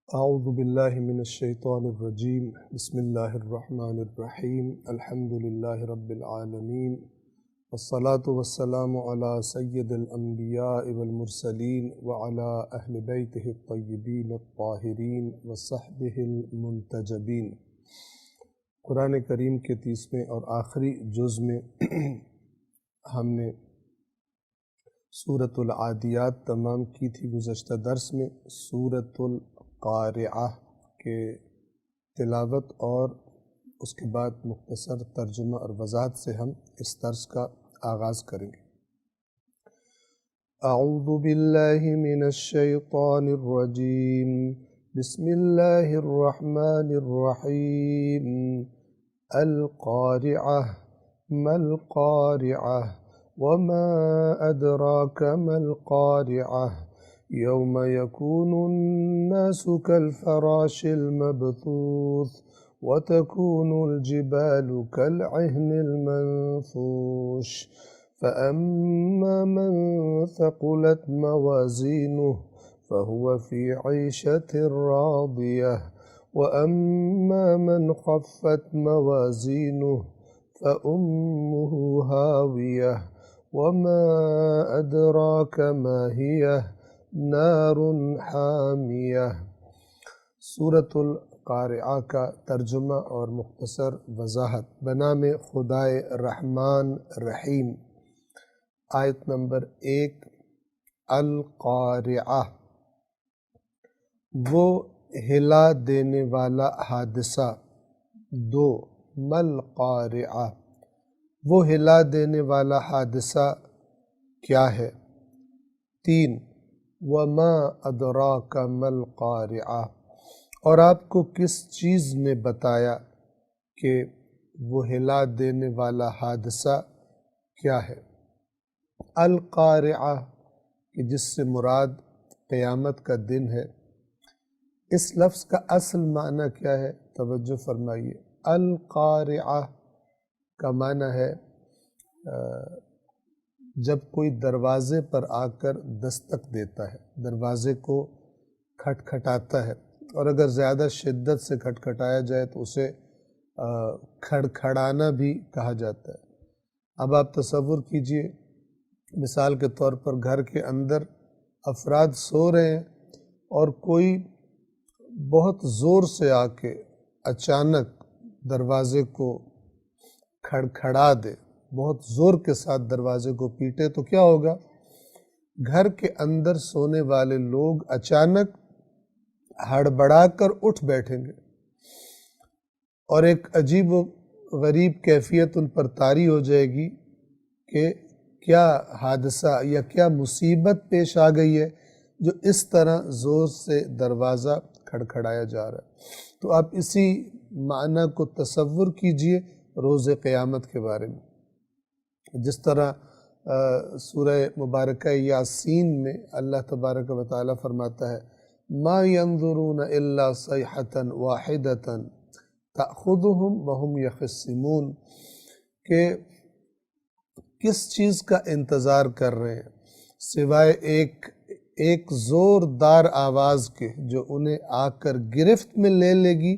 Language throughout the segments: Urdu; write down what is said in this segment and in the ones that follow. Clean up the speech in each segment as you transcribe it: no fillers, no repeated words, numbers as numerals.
اعوذ باللہ من الشیطان الرجیم بسم اللہ الرحمن الرحیم الحمد للہ رب العالمین والصلاة والسلام علی سید الانبیاء والمرسلین وعلی اہل بیتہ الطیبین الطاہرین وصحبہ المنتجبین۔ قرآن کریم کے 30ویں اور آخری جز میں ہم نے سورۃ العادیات تمام کی تھی۔ گزشتہ درس میں سورۃ القارعہ کے تلاوت اور اس کے بعد مختصر ترجمہ اور وضاحت سے ہم اس درس کا آغاز کریں گے۔ اعوذ باللہ من الشیطان الرجیم بسم اللہ الرحمن الرحیم۔ القارعہ ما القارعہ وما ادراک ما القارعہ یوم یکون الناس کالفراش المبثوث وتكون الجبال كالعهن المنفوش فأما من ثقلت موازينه فهو في عيشة راضية وأما من خفت موازينه فأمه هاوية وما أدراك ما هي نار حامیہ۔ سورۃ القارعہ کا ترجمہ اور مختصر وضاحت۔ بنام خدائے رحمان رحیم۔ آیت نمبر 1۔ القارعہ، وہ ہلا دینے والا حادثہ۔ 2۔ ما القارعہ، وہ ہلا دینے والا حادثہ کیا ہے؟ 3۔ وما ادراک ما القارعہ، اور آپ کو کس چیز نے بتایا کہ وہ ہلا دینے والا حادثہ کیا ہے؟ القارعہ، کہ جس سے مراد قیامت کا دن ہے۔ اس لفظ کا اصل معنی کیا ہے؟ توجہ فرمائیے۔ القارعہ کا معنی ہے جب کوئی دروازے پر آ کر دستک دیتا ہے، دروازے کو کھٹکھٹاتا ہے، اور اگر زیادہ شدت سے کھٹکھٹایا جائے تو اسے کھڑکھڑانا بھی کہا جاتا ہے۔ اب آپ تصور کیجئے، مثال کے طور پر گھر کے اندر افراد سو رہے ہیں اور کوئی بہت زور سے آ کے اچانک دروازے کو کھڑکھڑا دے، بہت زور کے ساتھ دروازے کو پیٹے، تو کیا ہوگا؟ گھر کے اندر سونے والے لوگ اچانک ہڑبڑا کر اٹھ بیٹھیں گے اور ایک عجیب و غریب کیفیت ان پر طاری ہو جائے گی کہ کیا حادثہ یا کیا مصیبت پیش آ گئی ہے جو اس طرح زور سے دروازہ کھڑکھڑایا جا رہا ہے۔ تو آپ اسی معنی کو تصور کیجئے روز قیامت کے بارے میں۔ جس طرح سورہ مبارکہ یاسین میں اللہ تبارک و تعالی فرماتا ہے ما ينظرون الا صیحة واحدة تأخذهم وهم يخصمون، کہ کس چیز کا انتظار کر رہے ہیں سوائے ایک زوردار آواز کے جو انہیں آ کر گرفت میں لے لے گی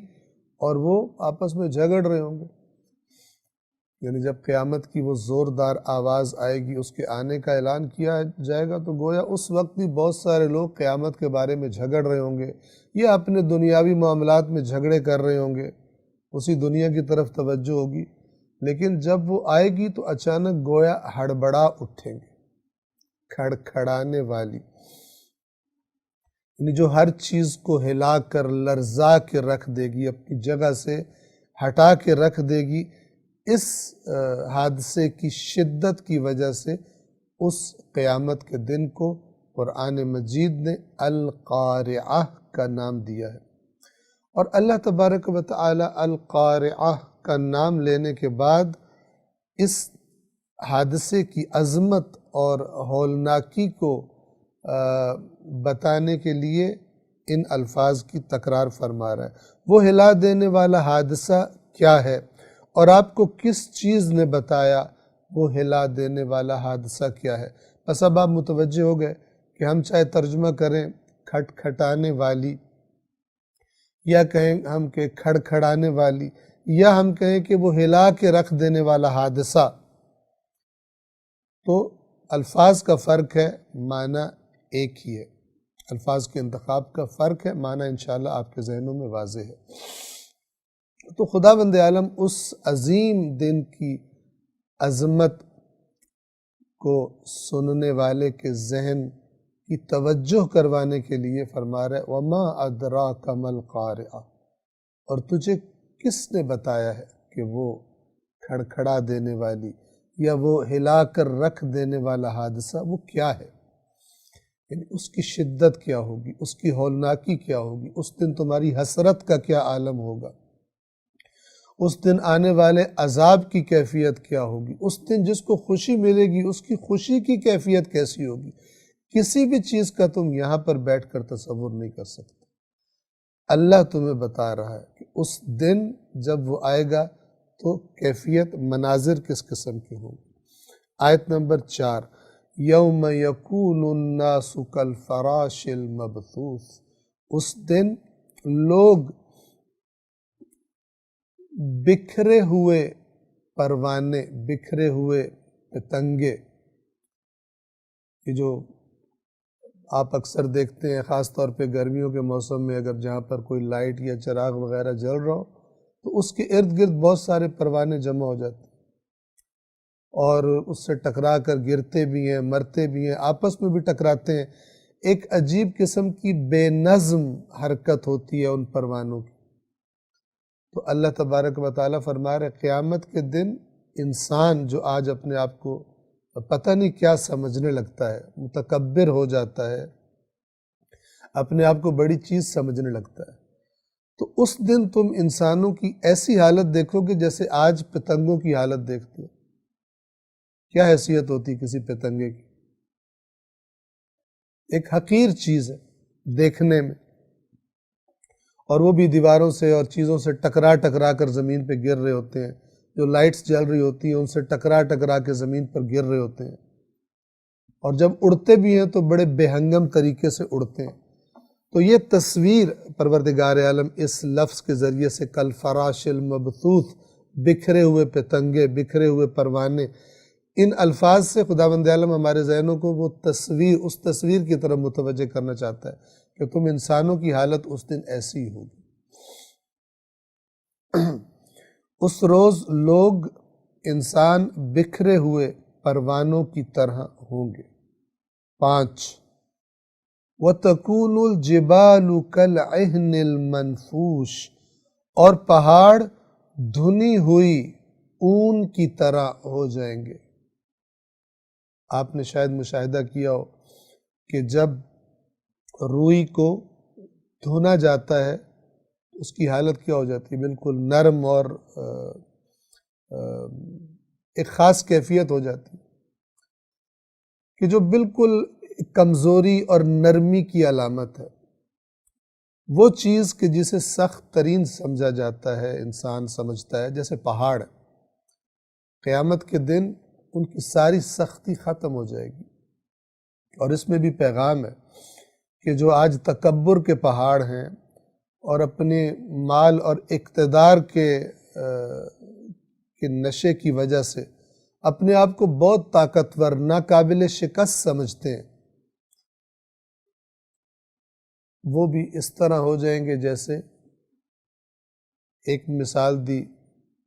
اور وہ آپس میں جھگڑ رہے ہوں گے۔ یعنی جب قیامت کی وہ زوردار آواز آئے گی، اس کے آنے کا اعلان کیا جائے گا، تو گویا اس وقت بھی بہت سارے لوگ قیامت کے بارے میں جھگڑ رہے ہوں گے یا اپنے دنیاوی معاملات میں جھگڑے کر رہے ہوں گے، اسی دنیا کی طرف توجہ ہوگی، لیکن جب وہ آئے گی تو اچانک گویا ہڑبڑا اٹھیں گے، کھڑکھڑانے والی، یعنی جو ہر چیز کو ہلا کر لرزا کے رکھ دے گی، اپنی جگہ سے ہٹا کے رکھ دے گی۔ اس حادثے کی شدت کی وجہ سے اس قیامت کے دن کو قرآن مجید نے القارعہ کا نام دیا ہے۔ اور اللہ تبارک و تعالی القارعہ کا نام لینے کے بعد اس حادثے کی عظمت اور ہولناکی کو بتانے کے لیے ان الفاظ کی تکرار فرما رہا ہے۔ وہ ہلا دینے والا حادثہ کیا ہے اور آپ کو کس چیز نے بتایا وہ ہلا دینے والا حادثہ کیا ہے؟ بس اب آپ متوجہ ہو گئے کہ ہم چاہے ترجمہ کریں کھٹکھٹانے والی یا کہیں ہم کہ کھڑکھڑانے والی، یا ہم کہیں کہ وہ ہلا کے رکھ دینے والا حادثہ، تو الفاظ کا فرق ہے، معنی ایک ہی ہے۔ الفاظ کے انتخاب کا فرق ہے، معنی انشاءاللہ آپ کے ذہنوں میں واضح ہے۔ تو خداوند عالم اس عظیم دن کی عظمت کو سننے والے کے ذہن کی توجہ کروانے کے لیے فرما رہا ہے وَمَا أَدْرَاكَ مَا الْقَارِعَةُ، اور تجھے کس نے بتایا ہے کہ وہ کھڑکھڑا دینے والی یا وہ ہلا کر رکھ دینے والا حادثہ وہ کیا ہے، یعنی اس کی شدت کیا ہوگی، اس کی ہولناکی کیا ہوگی، اس دن تمہاری حسرت کا کیا عالم ہوگا، اس دن آنے والے عذاب کی کیفیت کیا ہوگی، اس دن جس کو خوشی ملے گی اس کی خوشی کی کیفیت کیسی ہوگی، کسی بھی چیز کا تم یہاں پر بیٹھ کر تصور نہیں کر سکتے۔ اللہ تمہیں بتا رہا ہے کہ اس دن جب وہ آئے گا تو کیفیت مناظر کس قسم کی ہوں۔ آیت نمبر 4، یوم یکون الناس کالفراش المبثوث، اس دن لوگ بکھرے ہوئے پروانے، بکھرے ہوئے پتنگے، یہ جو آپ اکثر دیکھتے ہیں خاص طور پہ گرمیوں کے موسم میں، اگر جہاں پر کوئی لائٹ یا چراغ وغیرہ جل رہا ہو تو اس کے ارد گرد بہت سارے پروانے جمع ہو جاتے ہیں اور اس سے ٹکرا کر گرتے بھی ہیں، مرتے بھی ہیں، آپس میں بھی ٹکراتے ہیں۔ ایک عجیب قسم کی بے نظم حرکت ہوتی ہے ان پروانوں کی۔ تو اللہ تبارک و تعالیٰ فرما رہے قیامت کے دن انسان جو آج اپنے آپ کو پتہ نہیں کیا سمجھنے لگتا ہے، متکبر ہو جاتا ہے، اپنے آپ کو بڑی چیز سمجھنے لگتا ہے، تو اس دن تم انسانوں کی ایسی حالت دیکھو گے جیسے آج پتنگوں کی حالت دیکھتے ہو۔ کیا حیثیت ہوتی کسی پتنگے کی؟ ایک حقیر چیز ہے دیکھنے میں، اور وہ بھی دیواروں سے اور چیزوں سے ٹکرا ٹکرا کر زمین پہ گر رہے ہوتے ہیں، جو لائٹس جل رہی ہوتی ہیں ان سے ٹکرا ٹکرا کے زمین پر گر رہے ہوتے ہیں، اور جب اڑتے بھی ہیں تو بڑے بے ہنگم طریقے سے اڑتے ہیں۔ تو یہ تصویر پروردگار عالم اس لفظ کے ذریعے سے کالفراش المبثوث، بکھرے ہوئے پتنگے، بکھرے ہوئے پروانے، ان الفاظ سے خداوند عالم ہمارے ذہنوں کو وہ تصویر، اس تصویر کی طرف متوجہ کرنا چاہتا ہے کہ تم انسانوں کی حالت اس دن ایسی ہی ہوگی۔ اس روز لوگ، انسان بکھرے ہوئے پروانوں کی طرح ہوں گے۔ 5، وَتَكُونُ الْجِبَالُ كَالْعِهْنِ الْمَنْفُوشِ، اور پہاڑ دھنی ہوئی اون کی طرح ہو جائیں گے۔ آپ نے شاید مشاہدہ کیا ہو کہ جب روئی کو دھونا جاتا ہے اس کی حالت کیا ہو جاتی ہے، بالکل نرم اور ایک خاص کیفیت ہو جاتی ہے کہ جو بالکل کمزوری اور نرمی کی علامت ہے۔ وہ چیز کہ جسے سخت ترین سمجھا جاتا ہے، انسان سمجھتا ہے، جیسے پہاڑ، قیامت کے دن ان کی ساری سختی ختم ہو جائے گی۔ اور اس میں بھی پیغام ہے کہ جو آج تکبر کے پہاڑ ہیں اور اپنے مال اور اقتدار کے نشے کی وجہ سے اپنے آپ کو بہت طاقتور، ناقابل شکست سمجھتے ہیں، وہ بھی اس طرح ہو جائیں گے جیسے ایک مثال دی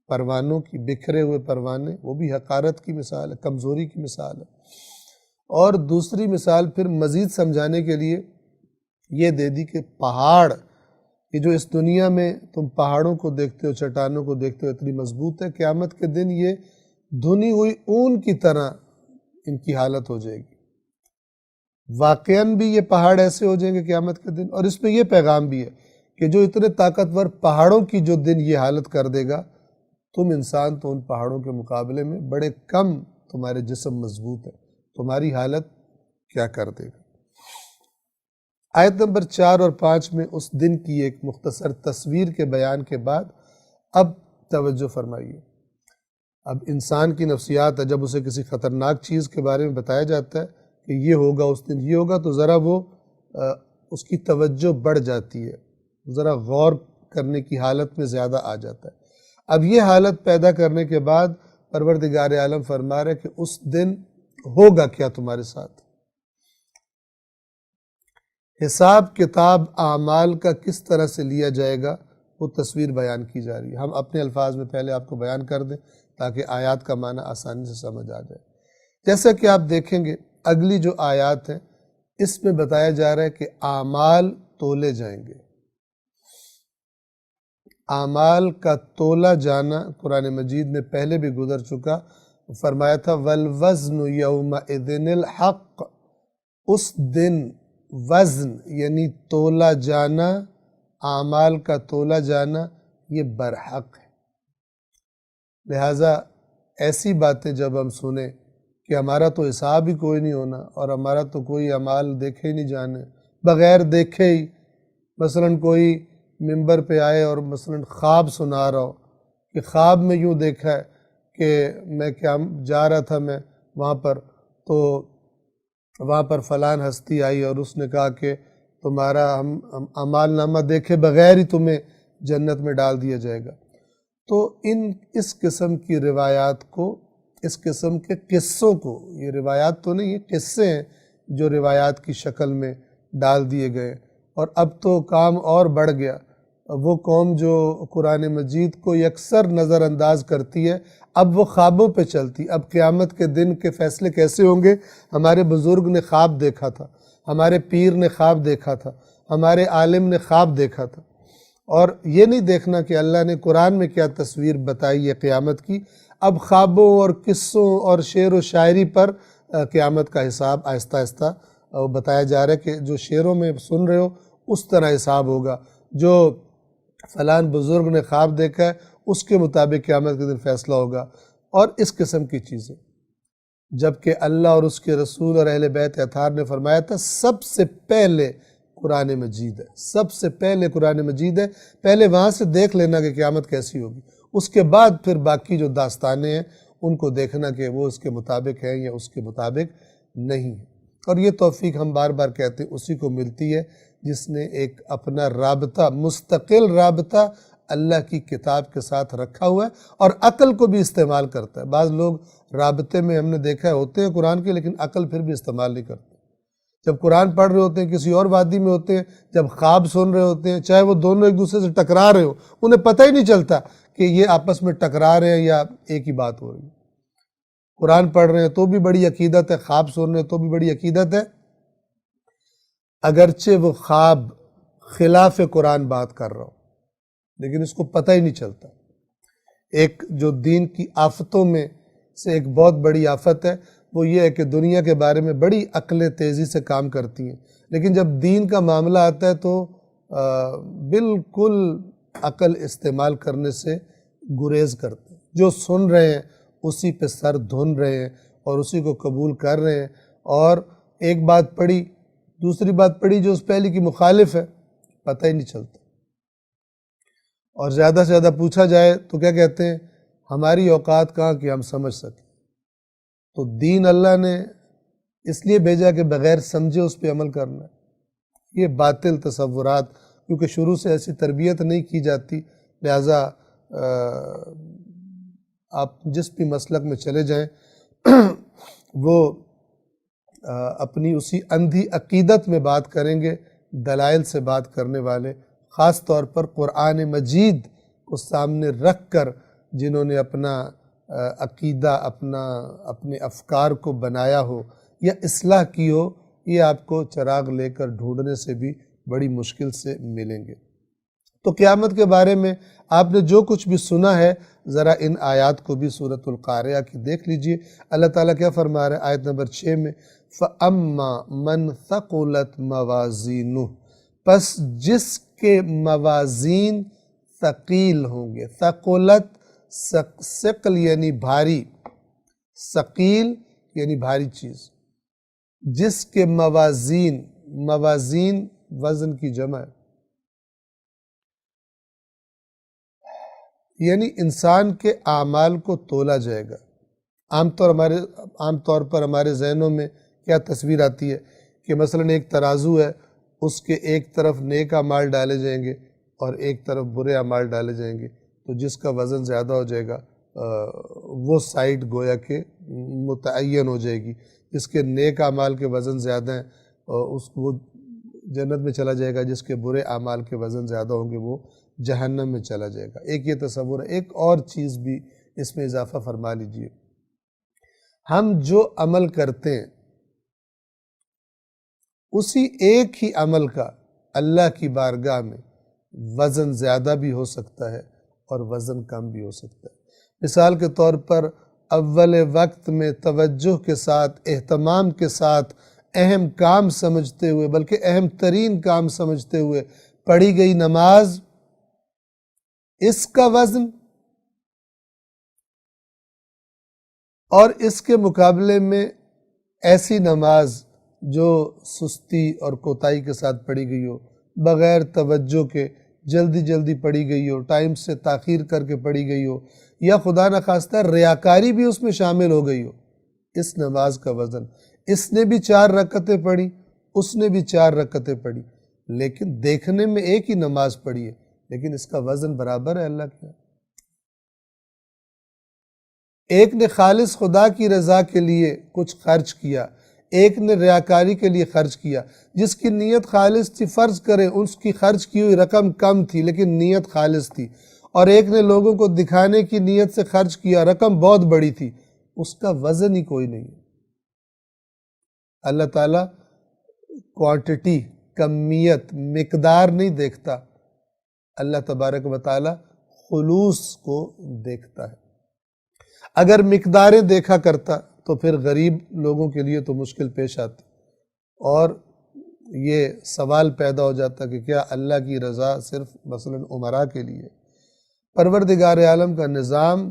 پروانوں کی، بکھرے ہوئے پروانے، وہ بھی حقارت کی مثال ہے، کمزوری کی مثال ہے۔ اور دوسری مثال پھر مزید سمجھانے کے لیے یہ دے دی کہ پہاڑ، یہ جو اس دنیا میں تم پہاڑوں کو دیکھتے ہو، چٹانوں کو دیکھتے ہو اتنی مضبوط ہے، قیامت کے دن یہ دھنی ہوئی اون کی طرح ان کی حالت ہو جائے گی۔ واقعاً بھی یہ پہاڑ ایسے ہو جائیں گے قیامت کے دن، اور اس میں یہ پیغام بھی ہے کہ جو اتنے طاقتور پہاڑوں کی جو دن یہ حالت کر دے گا، تم انسان تو ان پہاڑوں کے مقابلے میں بڑے کم، تمہارے جسم مضبوط ہے، تمہاری حالت کیا کر دے گا۔ آیت نمبر 4 اور 5 میں اس دن کی ایک مختصر تصویر کے بیان کے بعد اب توجہ فرمائیے۔ اب انسان کی نفسیات ہے، جب اسے کسی خطرناک چیز کے بارے میں بتایا جاتا ہے کہ یہ ہوگا اس دن، یہ ہوگا، تو ذرا وہ اس کی توجہ بڑھ جاتی ہے، ذرا غور کرنے کی حالت میں زیادہ آ جاتا ہے۔ اب یہ حالت پیدا کرنے کے بعد پروردگار عالم فرما رہے کہ اس دن ہوگا کیا تمہارے ساتھ، حساب کتاب اعمال کا کس طرح سے لیا جائے گا، وہ تصویر بیان کی جا رہی ہے۔ ہم اپنے الفاظ میں پہلے آپ کو بیان کر دیں تاکہ آیات کا معنی آسانی سے سمجھ آ جائے۔ جیسا کہ آپ دیکھیں گے اگلی جو آیات ہیں اس میں بتایا جا رہا ہے کہ اعمال تولے جائیں گے۔ اعمال کا تولا جانا قرآن مجید میں پہلے بھی گزر چکا، فرمایا تھا وَالْوَزْنُ يَوْمَئِذٍ الْحَقِّ، اس دن وزن یعنی تولا جانا، اعمال کا تولا جانا یہ برحق ہے۔ لہٰذا ایسی باتیں جب ہم سنیں کہ ہمارا تو حساب ہی کوئی نہیں ہونا اور ہمارا تو کوئی اعمال دیکھے ہی نہیں جانے، بغیر دیکھے ہی مثلاً کوئی ممبر پہ آئے اور مثلاً خواب سنا رہا ہو کہ خواب میں یوں دیکھا ہے کہ میں کیا جا رہا تھا میں وہاں پر، تو وہاں پر فلان ہستی آئی اور اس نے کہا کہ تمہارا ہم اعمال نامہ دیکھے بغیر ہی تمہیں جنت میں ڈال دیا جائے گا۔ تو اس قسم کی روایات کو، اس قسم کے قصوں کو، یہ روایات تو نہیں، یہ قصے ہیں جو روایات کی شکل میں ڈال دیے گئے۔ اور اب تو کام اور بڑھ گیا، وہ قوم جو قرآن مجید کو یکسر نظر انداز کرتی ہے اب وہ خوابوں پہ چلتی۔ اب قیامت کے دن کے فیصلے کیسے ہوں گے؟ ہمارے بزرگ نے خواب دیکھا تھا، ہمارے پیر نے خواب دیکھا تھا، ہمارے عالم نے خواب دیکھا تھا، اور یہ نہیں دیکھنا کہ اللہ نے قرآن میں کیا تصویر بتائی ہے قیامت کی۔ اب خوابوں اور قصوں اور شعر و شاعری پر قیامت کا حساب آہستہ آہستہ بتایا جا رہا ہے کہ جو شعروں میں سن رہے ہو اس طرح حساب ہوگا، جو فلان بزرگ نے خواب دیکھا ہے اس کے مطابق قیامت کے دن فیصلہ ہوگا، اور اس قسم کی چیزیں۔ جبکہ اللہ اور اس کے رسول اور اہل بیت اطہار نے فرمایا تھا سب سے پہلے قرآن مجید ہے، سب سے پہلے قرآن مجید ہے، پہلے وہاں سے دیکھ لینا کہ قیامت کیسی ہوگی، اس کے بعد پھر باقی جو داستانیں ہیں ان کو دیکھنا کہ وہ اس کے مطابق ہیں یا اس کے مطابق نہیں ہیں۔ اور یہ توفیق ہم بار بار کہتے ہیں اسی کو ملتی ہے جس نے ایک اپنا رابطہ، مستقل رابطہ اللہ کی کتاب کے ساتھ رکھا ہوا ہے اور عقل کو بھی استعمال کرتا ہے۔ بعض لوگ رابطے میں ہم نے دیکھا ہے ہوتے ہیں قرآن کے، لیکن عقل پھر بھی استعمال نہیں کرتے۔ جب قرآن پڑھ رہے ہوتے ہیں کسی اور وادی میں ہوتے ہیں، جب خواب سن رہے ہوتے ہیں، چاہے وہ دونوں ایک دوسرے سے ٹکرا رہے ہو، انہیں پتہ ہی نہیں چلتا کہ یہ آپس میں ٹکرا رہے ہیں یا ایک ہی بات ہو رہی ہے۔ قرآن پڑھ رہے ہیں تو بھی بڑی عقیدت ہے، خواب سن رہے ہیں تو بھی بڑی عقیدت ہے، اگرچہ وہ خواب خلاف قرآن بات کر رہا ہو، لیکن اس کو پتہ ہی نہیں چلتا۔ ایک جو دین کی آفتوں میں سے ایک بہت بڑی آفت ہے وہ یہ ہے کہ دنیا کے بارے میں بڑی عقلیں تیزی سے کام کرتی ہیں، لیکن جب دین کا معاملہ آتا ہے تو بالکل عقل استعمال کرنے سے گریز کرتے ہیں۔ جو سن رہے ہیں اسی پہ سر دھن رہے ہیں اور اسی کو قبول کر رہے ہیں، اور ایک بات پڑھی دوسری بات پڑھی جو اس پہلی کی مخالف ہے، پتہ ہی نہیں چلتا۔ اور زیادہ سے زیادہ پوچھا جائے تو کیا کہتے ہیں، ہماری اوقات کہاں کہ ہم سمجھ سکیں۔ تو دین اللہ نے اس لیے بھیجا کہ بغیر سمجھے اس پہ عمل کرنا ہے۔ یہ باطل تصورات، کیونکہ شروع سے ایسی تربیت نہیں کی جاتی، لہٰذا آپ جس بھی مسلک میں چلے جائیں وہ اپنی اسی اندھی عقیدت میں بات کریں گے۔ دلائل سے بات کرنے والے، خاص طور پر قرآن مجید کو سامنے رکھ کر جنہوں نے اپنا عقیدہ، اپنے افکار کو بنایا ہو یا اصلاح کی ہو، یہ آپ کو چراغ لے کر ڈھونڈنے سے بھی بڑی مشکل سے ملیں گے۔ تو قیامت کے بارے میں آپ نے جو کچھ بھی سنا ہے ذرا ان آیات کو بھی سورۃ القاریہ کی دیکھ لیجئے۔ اللہ تعالیٰ کیا فرما رہا ہے آیت نمبر 6 میں، فَأَمَّا مَنْ ثَقُلَتْ مَوَازِينُهُ، پس جس کے موازین ثقیل ہوں گے۔ ثقلت، ثقل یعنی بھاری، ثقیل یعنی بھاری چیز، جس کے موازین، موازین وزن کی جمع ہے، یعنی انسان کے اعمال کو تولا جائے گا۔ عام طور پر ہمارے ذہنوں میں کیا تصویر آتی ہے کہ مثلاً ایک ترازو ہے، اس کے ایک طرف نیک اعمال ڈالے جائیں گے اور ایک طرف برے اعمال ڈالے جائیں گے، تو جس کا وزن زیادہ ہو جائے گا وہ سائٹ گویا کہ متعین ہو جائے گی. جس کے نیک اعمال کے وزن زیادہ ہیں وہ جنت میں چلا جائے گا، جس کے برے اعمال کے وزن زیادہ ہوں گے وہ جہنم میں چلا جائے گا. ایک یہ تصور ہے. ایک اور چیز بھی اس میں اضافہ فرما لیجئے. ہم جو عمل کرتے ہیں اسی ایک ہی عمل کا اللہ کی بارگاہ میں وزن زیادہ بھی ہو سکتا ہے اور وزن کم بھی ہو سکتا ہے. مثال کے طور پر اول وقت میں توجہ کے ساتھ، اہتمام کے ساتھ، اہم کام سمجھتے ہوئے، بلکہ اہم ترین کام سمجھتے ہوئے پڑھی گئی نماز، اس کا وزن اور اس کے مقابلے میں ایسی نماز جو سستی اور کوتاہی کے ساتھ پڑھی گئی ہو، بغیر توجہ کے جلدی جلدی پڑھی گئی ہو، ٹائم سے تاخیر کر کے پڑھی گئی ہو، یا خدا نخواستہ ریاکاری بھی اس میں شامل ہو گئی ہو، اس نماز کا وزن، اس نے بھی 4 رکعتیں پڑھی، اس نے بھی 4 رکعتیں پڑھی، لیکن دیکھنے میں ایک ہی نماز پڑھی ہے، لیکن اس کا وزن برابر ہے اللہ کے. ایک نے خالص خدا کی رضا کے لیے کچھ خرچ کیا، ایک نے ریاکاری کے لیے خرچ کیا. جس کی نیت خالص تھی، فرض کریں اس کی خرچ کی ہوئی رقم کم تھی لیکن نیت خالص تھی، اور ایک نے لوگوں کو دکھانے کی نیت سے خرچ کیا، رقم بہت بڑی تھی، اس کا وزن ہی کوئی نہیں. اللہ تعالیٰ کوانٹٹی، کمیت، مقدار نہیں دیکھتا، اللہ تبارک و تعالیٰ خلوص کو دیکھتا ہے. اگر مقداریں دیکھا کرتا تو پھر غریب لوگوں کے لیے تو مشکل پیش آتی، اور یہ سوال پیدا ہو جاتا کہ کیا اللہ کی رضا صرف مثلا امراء کے لیے؟ پروردگار عالم کا نظام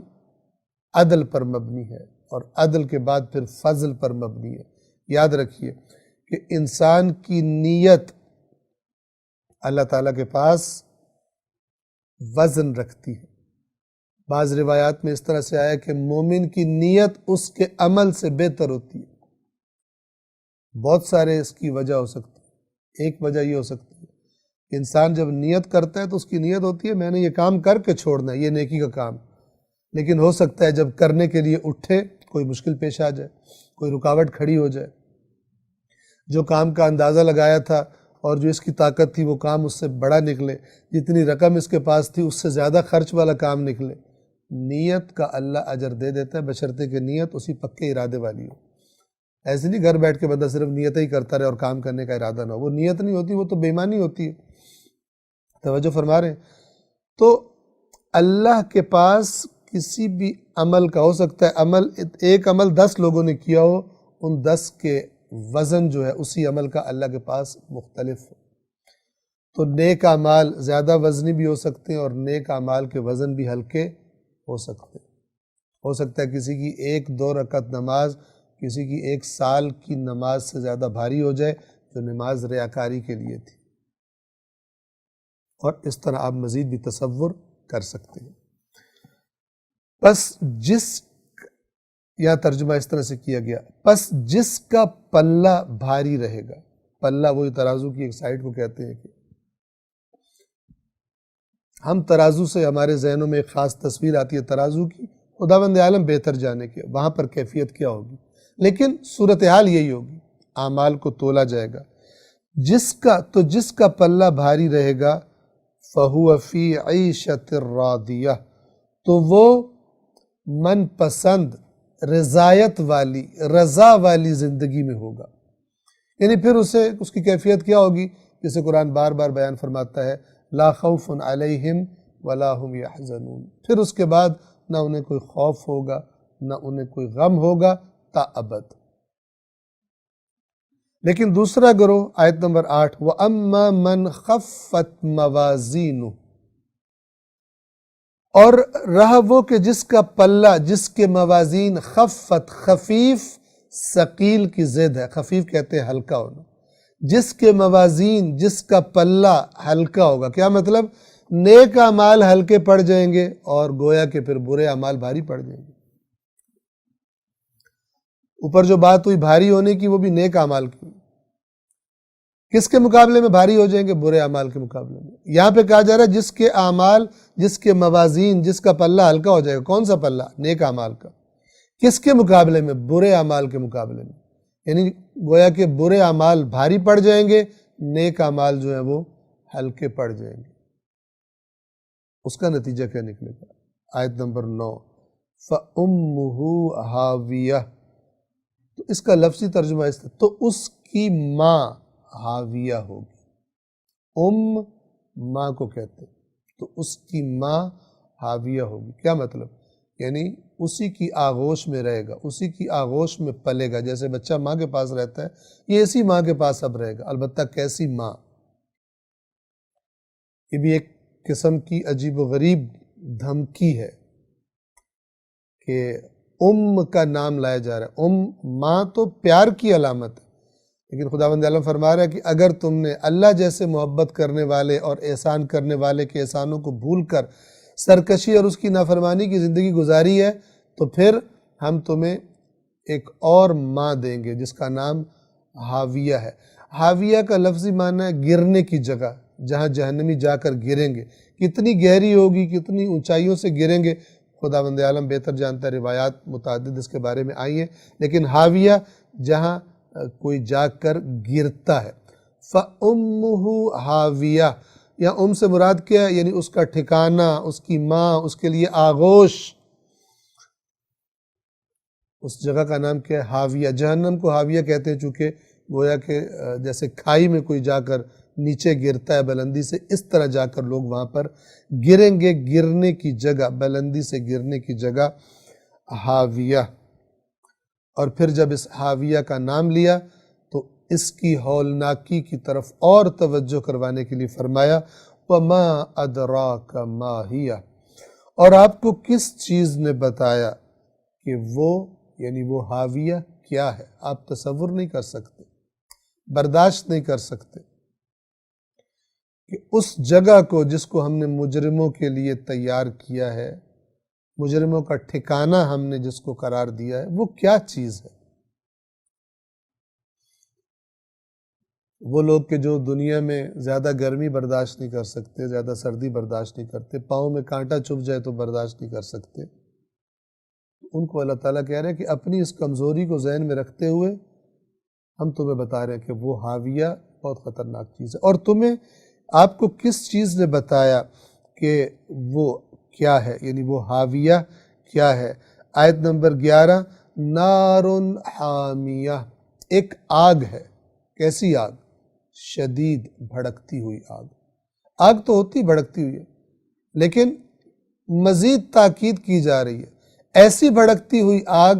عدل پر مبنی ہے، اور عدل کے بعد پھر فضل پر مبنی ہے. یاد رکھیے کہ انسان کی نیت اللہ تعالیٰ کے پاس وزن رکھتی ہے. بعض روایات میں اس طرح سے آیا کہ مومن کی نیت اس کے عمل سے بہتر ہوتی ہے. بہت سارے اس کی وجہ ہو سکتی ہے. ایک وجہ یہ ہو سکتی ہے کہ انسان جب نیت کرتا ہے تو اس کی نیت ہوتی ہے میں نے یہ کام کر کے چھوڑنا ہے، یہ نیکی کا کام، لیکن ہو سکتا ہے جب کرنے کے لیے اٹھے کوئی مشکل پیش آ جائے، کوئی رکاوٹ کھڑی ہو جائے. جو کام کا اندازہ لگایا تھا اور جو اس کی طاقت تھی وہ کام اس سے بڑا نکلے، جتنی رقم اس کے پاس تھی اس سے زیادہ خرچ والا کام نکلے. نیت کا اللہ اجر دے دیتا ہے بشرطے کہ نیت اسی پکے ارادے والی ہو. ایسے نہیں گھر بیٹھ کے بندہ صرف نیت ہی کرتا رہے اور کام کرنے کا ارادہ نہ ہو، وہ نیت نہیں ہوتی، وہ تو بے ایمانی ہوتی ہے. توجہ فرما رہے ہیں؟ تو اللہ کے پاس کسی بھی عمل کا ہو سکتا ہے ایک عمل 10 لوگوں نے کیا ہو، ان 10 کے وزن جو ہے اسی عمل کا اللہ کے پاس مختلف ہو. تو نیک اعمال زیادہ وزنی بھی ہو سکتے ہیں اور نیک اعمال کے وزن بھی ہلکے ہو سکتے ہیں. ہو سکتا ہے کسی کی 1-2 رکعت نماز کسی کی 1 سال کی نماز سے زیادہ بھاری ہو جائے جو نماز ریاکاری کے لیے تھی. اور اس طرح آپ مزید بھی تصور کر سکتے ہیں. پس یا ترجمہ اس طرح سے کیا گیا، پس جس کا پلہ بھاری رہے گا، پلہ وہی ترازو کی ایک سائڈ کو کہتے ہیں. کہ ہم ترازو سے ہمارے ذہنوں میں ایک خاص تصویر آتی ہے ترازو کی، خداوند عالم بہتر جانے کے وہاں پر کیفیت کیا ہوگی، لیکن صورتحال یہی ہوگی، اعمال کو تولا جائے گا. جس کا پلہ بھاری رہے گا فَهُوَ فِي عِيشَةٍ رَاضِيَةٍ، تو وہ من پسند، رضایت والی، رضا والی زندگی میں ہوگا. یعنی پھر اس کی کیفیت کیا ہوگی؟ جسے قرآن بار بار بیان فرماتا ہے لا خوف علیہم ولا هم يحزنون. پھر اس کے بعد نہ انہیں کوئی خوف ہوگا نہ انہیں کوئی غم ہوگا تا ابد. لیکن دوسرا گروہ آیت نمبر 8 وَأَمَّا مَنْ خَفَّتْ مَوَازِينُهُ، اور رہا وہ کہ جس کا پلہ، جس کے موازین خفت، خفیف ثقیل کی ضد ہے، خفیف کہتے ہیں ہلکا ہونا، جس کے موازین، جس کا پلہ ہلکا ہوگا. کیا مطلب؟ نیک اعمال ہلکے پڑ جائیں گے اور گویا کہ پھر برے اعمال بھاری پڑ جائیں گے. اوپر جو بات ہوئی بھاری ہونے کی وہ بھی نیک اعمال کی. کس کے مقابلے میں بھاری ہو جائیں گے؟ برے اعمال کے مقابلے میں۔ یہاں پہ کہا جا رہا ہے جس کے اعمال، جس کے موازین، جس کا پلہ ہلکا ہو جائے گا۔ کون سا پلہ؟ نیک اعمال کا۔ کس کے مقابلے میں؟ برے اعمال کے مقابلے میں۔ یعنی گویا کہ برے اعمال بھاری پڑ جائیں گے، نیک اعمال جو ہیں وہ ہلکے پڑ جائیں گے۔ اس کا نتیجہ کیا نکلے گا؟ آیت نمبر 9، فَأُمُّهُ ہاویہ۔ تو اس کا لفظی ترجمہ اس طرح، تو اس کی ماں ہاویہ ہوگی۔ ماں کو کہتے ہیں، تو اس کی ماں ہاویہ ہوگی۔ کیا مطلب؟ یعنی اسی کی آغوش میں رہے گا، اسی کی آغوش میں پلے گا۔ جیسے بچہ ماں کے پاس رہتا ہے، یہ اسی ماں کے پاس اب رہے گا، البتہ کیسی ماں؟ یہ بھی ایک قسم کی عجیب و غریب دھمکی ہے کہ کا نام لایا جا رہا ہے۔ ماں تو پیار کی علامت ہے، لیکن خداوند عالم فرما رہا ہے کہ اگر تم نے اللہ جیسے محبت کرنے والے اور احسان کرنے والے کے احسانوں کو بھول کر سرکشی اور اس کی نافرمانی کی زندگی گزاری ہے، تو پھر ہم تمہیں ایک اور ماں دیں گے جس کا نام ہاویہ ہے۔ ہاویہ کا لفظی معنی ہے گرنے کی جگہ، جہاں جہنمی جا کر گریں گے۔ کتنی گہری ہوگی، کتنی اونچائیوں سے گریں گے، خداوند عالم بہتر جانتا ہے، روایات متعدد اس کے بارے میں آئی ہیں، لیکن ہاویہ جہاں کوئی جا کر گرتا ہے۔ فَأُمُّهُ ہاویہ، یا سے مراد کیا ہے؟ یعنی اس کا ٹھکانہ، اس کی ماں، اس کے لیے آغوش، اس جگہ کا نام کیا ہے؟ ہاویہ۔ جہنم کو ہاویہ کہتے ہیں چونکہ گویا کہ جیسے کھائی میں کوئی جا کر نیچے گرتا ہے بلندی سے، اس طرح جا کر لوگ وہاں پر گریں گے۔ گرنے کی جگہ، بلندی سے گرنے کی جگہ ہاویہ۔ اور پھر جب اس ہاویہ کا نام لیا تو اس کی ہولناکی کی طرف اور توجہ کروانے کے لیے فرمایا وَمَا أَدْرَاكَ مَا هِيَ۔ اور آپ کو کس چیز نے بتایا کہ وہ، یعنی وہ ہاویہ کیا ہے؟ آپ تصور نہیں کر سکتے، برداشت نہیں کر سکتے کہ اس جگہ کو جس کو ہم نے مجرموں کے لیے تیار کیا ہے، مجرموں کا ٹھکانہ ہم نے جس کو قرار دیا ہے، وہ کیا چیز ہے؟ وہ لوگ کہ جو دنیا میں زیادہ گرمی برداشت نہیں کر سکتے، زیادہ سردی برداشت نہیں کرتے، پاؤں میں کانٹا چبھ جائے تو برداشت نہیں کر سکتے، ان کو اللہ تعالیٰ کہہ رہے ہیں کہ اپنی اس کمزوری کو ذہن میں رکھتے ہوئے ہم تمہیں بتا رہے ہیں کہ وہ ہاویہ بہت خطرناک چیز ہے۔ اور آپ کو کس چیز نے بتایا کہ وہ کیا ہے، یعنی وہ ہاویہ کیا ہے؟ آیت نمبر 11، نار حامیہ، ایک آگ ہے۔ کیسی آگ؟ شدید بھڑکتی ہوئی آگ۔ آگ تو ہوتی بھڑکتی ہوئی ہے، لیکن مزید تاکید کی جا رہی ہے، ایسی بھڑکتی ہوئی آگ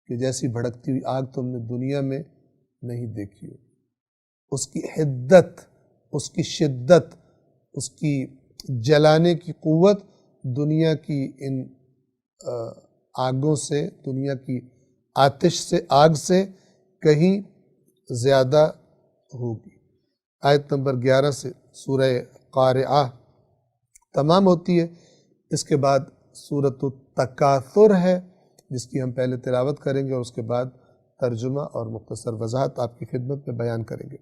کہ جیسی بھڑکتی ہوئی آگ تم نے دنیا میں نہیں دیکھی ہو۔ اس کی حدت، اس کی شدت، اس کی جلانے کی قوت دنیا کی ان آگوں سے، دنیا کی آتش سے، آگ سے کہیں زیادہ ہوگی۔ آیت نمبر 11 سے سورہ قارعہ تمام ہوتی ہے۔ اس کے بعد سورۃ التکاثر ہے جس کی ہم پہلے تلاوت کریں گے اور اس کے بعد ترجمہ اور مختصر وضاحت آپ کی خدمت میں بیان کریں گے۔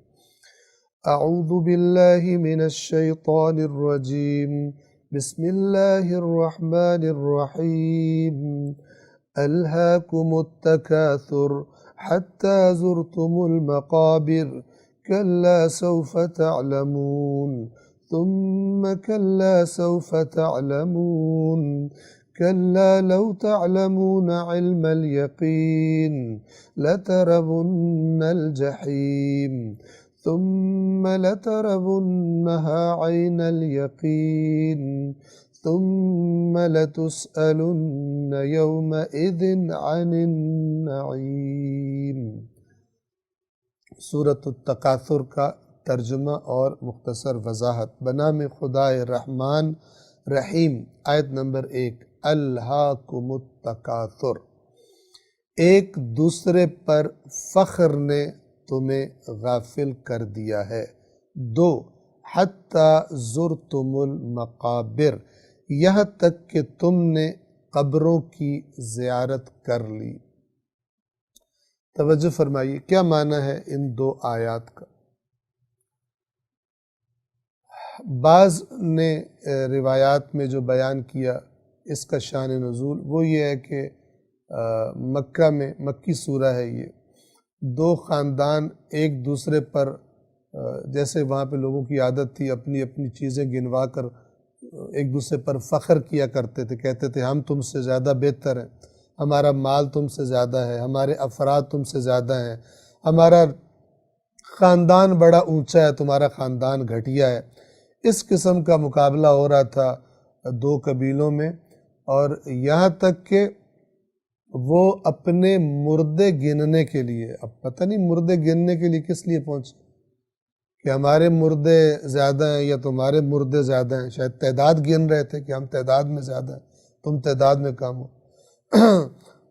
اعوذ باللہ من الشیطان الرجیم، بسم اللہ الرحمن الرحیم، الہاکم التکاثر حتی زرتم المقابر، کلا سوف تعلمون، ثم کلا سوف تعلمون، کلا لو تعلمون علم الیقین لترون الجحیم، ثم لترونها عین الیقین، ثم لتسألن یومئذ عن النعیم۔ سورۃ التکاثر کا ترجمہ اور مختصر وضاحت۔ بنام خدائے رحمان رحیم۔ آیت نمبر 1، الہاکم التکاثر، ایک دوسرے پر فخر نے تمہیں غافل کر دیا ہے۔ 2، حتی زرتم المقابر، یہاں تک کہ تم نے قبروں کی زیارت کر لی۔ توجہ فرمائیے، کیا معنی ہے ان دو آیات کا؟ بعض نے روایات میں جو بیان کیا اس کا شان نزول وہ یہ ہے کہ مکہ میں، مکی سورہ ہے یہ، دو خاندان ایک دوسرے پر جیسے وہاں پہ لوگوں کی عادت تھی اپنی اپنی چیزیں گنوا کر ایک دوسرے پر فخر کیا کرتے تھے، کہتے تھے ہم تم سے زیادہ بہتر ہیں، ہمارا مال تم سے زیادہ ہے، ہمارے افراد تم سے زیادہ ہیں، ہمارا خاندان بڑا اونچا ہے، تمہارا خاندان گھٹیا ہے۔ اس قسم کا مقابلہ ہو رہا تھا دو قبیلوں میں، اور یہاں تک کہ وہ اپنے مردے گننے کے لیے، اب پتہ نہیں مردے گننے کے لیے کس لیے پہنچے کہ ہمارے مردے زیادہ ہیں یا تمہارے مردے زیادہ ہیں، شاید تعداد گن رہے تھے کہ ہم تعداد میں زیادہ ہیں، تم تعداد میں کم ہو۔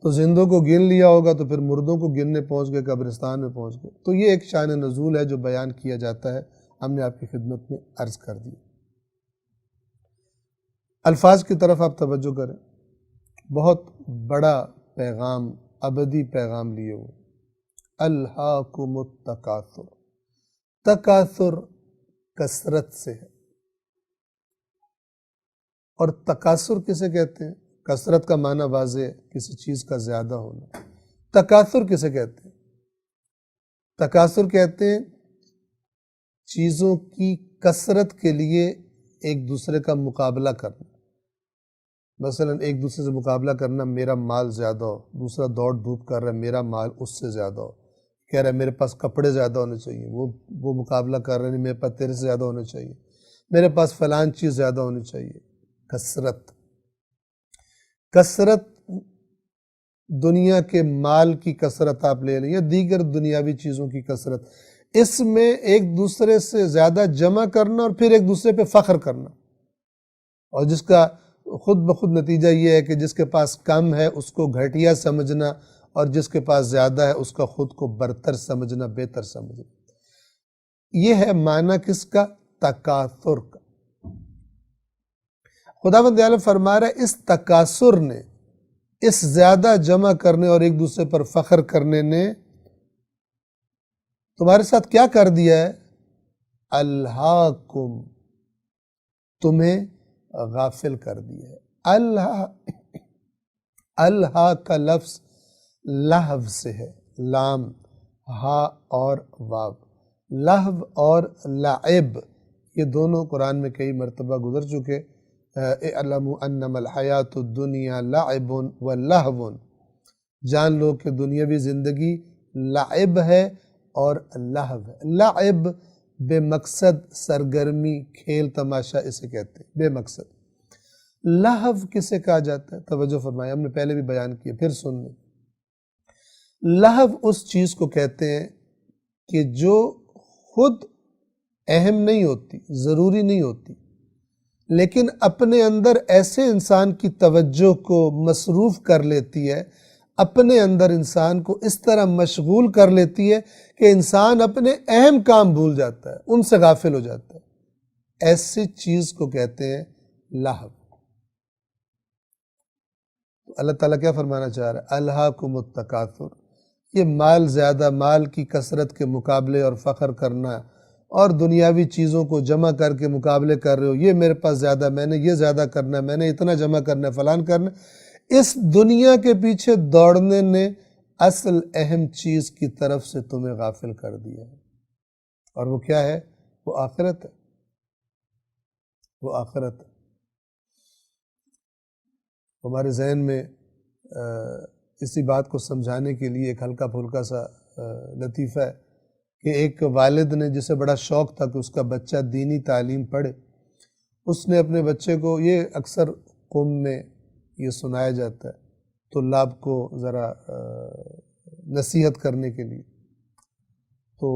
تو زندوں کو گن لیا ہوگا تو پھر مردوں کو گننے پہنچ گئے، قبرستان میں پہنچ گئے۔ تو یہ ایک شان نزول ہے جو بیان کیا جاتا ہے، ہم نے آپ کی خدمت میں عرض کر دی۔ الفاظ کی طرف آپ توجہ کریں، بہت بڑا پیغام، ابدی پیغام لیے ہوئے، الہاکم التکاثر۔ تکاثر کثرت سے ہے، اور تکاثر کسے کہتے ہیں؟ کثرت کا معنی واضح ہے، کسی چیز کا زیادہ ہونا۔ تکاثر کسے کہتے ہیں؟ تکاثر کہتے ہیں چیزوں کی کثرت کے لیے ایک دوسرے کا مقابلہ کرنا۔ مثلا ایک دوسرے سے مقابلہ کرنا، میرا مال زیادہ ہو، دوسرا دوڑ دھوپ کر رہا ہے میرا مال اس سے زیادہ ہو، کہہ رہا ہے میرے پاس کپڑے زیادہ ہونے چاہیے، وہ مقابلہ کر رہے ہیں میرے پاس تیرے سے زیادہ ہونے چاہیے، میرے پاس فلان چیز زیادہ ہونی چاہیے۔ کثرت، کثرت دنیا کے مال کی کثرت آپ لے لیں یا دیگر دنیاوی چیزوں کی کثرت، اس میں ایک دوسرے سے زیادہ جمع کرنا اور پھر ایک دوسرے پہ فخر کرنا، اور جس کا خود بخود نتیجہ یہ ہے کہ جس کے پاس کم ہے اس کو گھٹیا سمجھنا، اور جس کے پاس زیادہ ہے اس کا خود کو برتر سمجھنا، بہتر سمجھنا۔ یہ ہے معنی کس کا؟ تکاثر کا۔ خداوند عالم فرما رہا ہے اس تکاثر نے، اس زیادہ جمع کرنے اور ایک دوسرے پر فخر کرنے نے تمہارے ساتھ کیا کر دیا ہے؟ الہاکم، تمہیں غافل کر دیا ہے۔ الہا کا لفظ لہو سے ہے، لام ہا اور واو۔ لہو اور لعب یہ دونوں قرآن میں کئی مرتبہ گزر چکے۔ اعلموا انما الحیات الدنیا لعب و لہو، جان لو کہ دنیاوی زندگی لعب ہے اور لہو ہے۔ لعب بے مقصد سرگرمی، کھیل تماشا اسے کہتے ہیں، بے مقصد۔ لہو کسے کہا جاتا ہے؟ توجہ فرمائیں، ہم نے پہلے بھی بیان کیا، پھر سن لیں۔ لہو اس چیز کو کہتے ہیں کہ جو خود اہم نہیں ہوتی، ضروری نہیں ہوتی، لیکن اپنے اندر ایسے انسان کی توجہ کو مصروف کر لیتی ہے، اپنے اندر انسان کو اس طرح مشغول کر لیتی ہے کہ انسان اپنے اہم کام بھول جاتا ہے، ان سے غافل ہو جاتا ہے۔ ایسی چیز کو کہتے ہیں لہو۔ اللہ تعالیٰ کیا فرمانا چاہ رہا ہے؟ الہاکم التکاثر، یہ مال زیادہ، مال کی کثرت کے مقابلے اور فخر کرنا، اور دنیاوی چیزوں کو جمع کر کے مقابلے کر رہے ہو، یہ میرے پاس زیادہ، میں نے یہ زیادہ کرنا ہے، میں نے اتنا جمع کرنا ہے، فلان کرنا ہے۔ اس دنیا کے پیچھے دوڑنے نے اصل اہم چیز کی طرف سے تمہیں غافل کر دیا ہے، اور وہ کیا ہے؟ وہ آخرت ہے، وہ آخرت ہے۔ ہمارے ذہن میں اسی بات کو سمجھانے کے لیے ایک ہلکا پھلکا سا لطیفہ ہے کہ ایک والد نے، جسے بڑا شوق تھا کہ اس کا بچہ دینی تعلیم پڑھے، اس نے اپنے بچے کو، یہ اکثر قوم میں یہ سنایا جاتا ہے طلاب کو ذرا نصیحت کرنے کے لیے، تو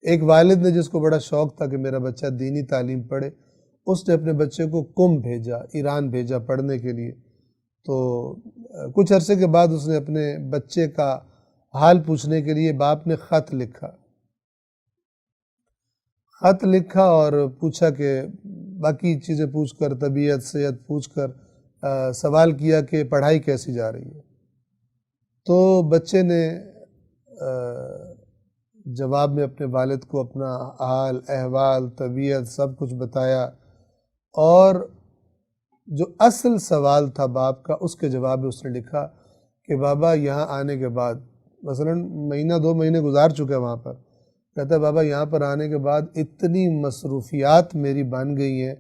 ایک والد نے جس کو بڑا شوق تھا کہ میرا بچہ دینی تعلیم پڑھے، اس نے اپنے بچے کو قم بھیجا، ایران بھیجا پڑھنے کے لیے۔ تو کچھ عرصے کے بعد اس نے اپنے بچے کا حال پوچھنے کے لیے باپ نے خط لکھا اور پوچھا کہ باقی چیزیں پوچھ کر، طبیعت صحت پوچھ کر سوال کیا کہ پڑھائی کیسی جا رہی ہے۔ تو بچے نے جواب میں اپنے والد کو اپنا حال احوال طبیعت سب کچھ بتایا، اور جو اصل سوال تھا باپ کا اس کے جواب میں اس نے لکھا کہ بابا یہاں آنے کے بعد مثلا مہینہ 2 مہینے گزار چکے وہاں پر، کہتا ہے بابا یہاں پر آنے کے بعد اتنی مصروفیات میری بن گئی ہیں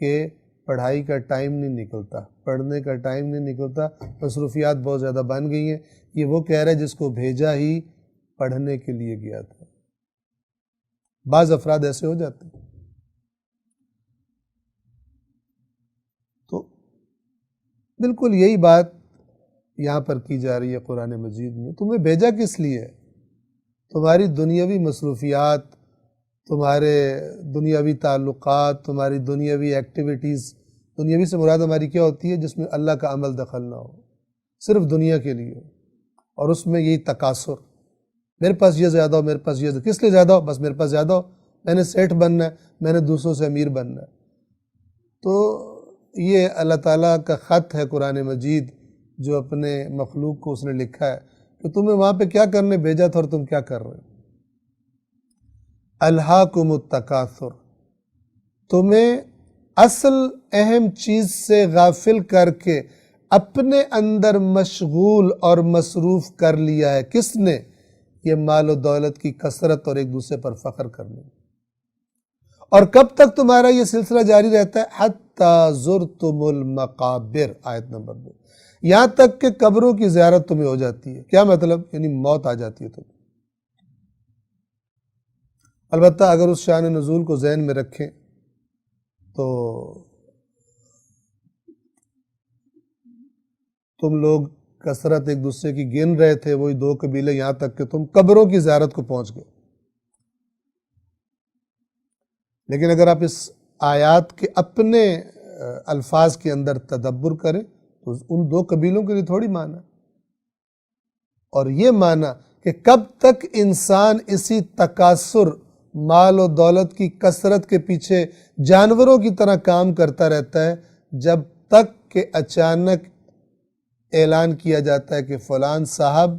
کہ پڑھائی کا ٹائم نہیں نکلتا، پڑھنے کا ٹائم نہیں نکلتا، مصروفیات بہت زیادہ بن گئی ہیں۔ یہ وہ کہہ رہا ہے جس کو بھیجا ہی پڑھنے کے لیے گیا تھا۔ بعض افراد ایسے ہو جاتے ہیں۔ تو بالکل یہی بات یہاں پر کی جا رہی ہے قرآن مجید میں، تمہیں بھیجا کس لیے ہے؟ تمہاری دنیاوی مصروفیات، تمہارے دنیاوی تعلقات، تمہاری دنیاوی ایکٹیویٹیز، دنیاوی سے مراد ہماری کیا ہوتی ہے؟ جس میں اللہ کا عمل دخل نہ ہو، صرف دنیا کے لیے ہو، اور اس میں یہی تکاثر، میرے پاس یہ زیادہ ہو، میرے پاس یہ کس لیے زیادہ ہو؟ بس میرے پاس زیادہ ہو، میں نے سیٹھ بننا ہے، میں نے دوسروں سے امیر بننا ہے۔ تو یہ اللہ تعالیٰ کا خط ہے قرآن مجید جو اپنے مخلوق کو اس نے لکھا ہے کہ تمہیں وہاں پہ کیا کرنے بھیجا تھا اور تم کیا کر رہے ہو۔ الہاکم التکاثر، تمہیں اصل اہم چیز سے غافل کر کے اپنے اندر مشغول اور مصروف کر لیا ہے۔ کس نے؟ یہ مال و دولت کی کثرت اور ایک دوسرے پر فخر کرنے۔ اور کب تک تمہارا یہ سلسلہ جاری رہتا ہے؟ حتی زرتم المقابر، آیت نمبر 2، یہاں تک کہ قبروں کی زیارت تمہیں ہو جاتی ہے۔ کیا مطلب؟ یعنی موت آ جاتی ہے تمہیں۔ البتہ اگر اس شان نزول کو ذہن میں رکھیں تو تم لوگ کثرت ایک دوسرے کی گن رہے تھے، وہی 2 قبیلے، یہاں تک کہ تم قبروں کی زیارت کو پہنچ گئے۔ لیکن اگر آپ اس آیات کے اپنے الفاظ کے اندر تدبر کریں تو ان 2 قبیلوں کے لیے تھوڑی معنی، اور یہ معنی کہ کب تک انسان اسی تکاثر، مال و دولت کی کثرت کے پیچھے جانوروں کی طرح کام کرتا رہتا ہے، جب تک کہ اچانک اعلان کیا جاتا ہے کہ فلان صاحب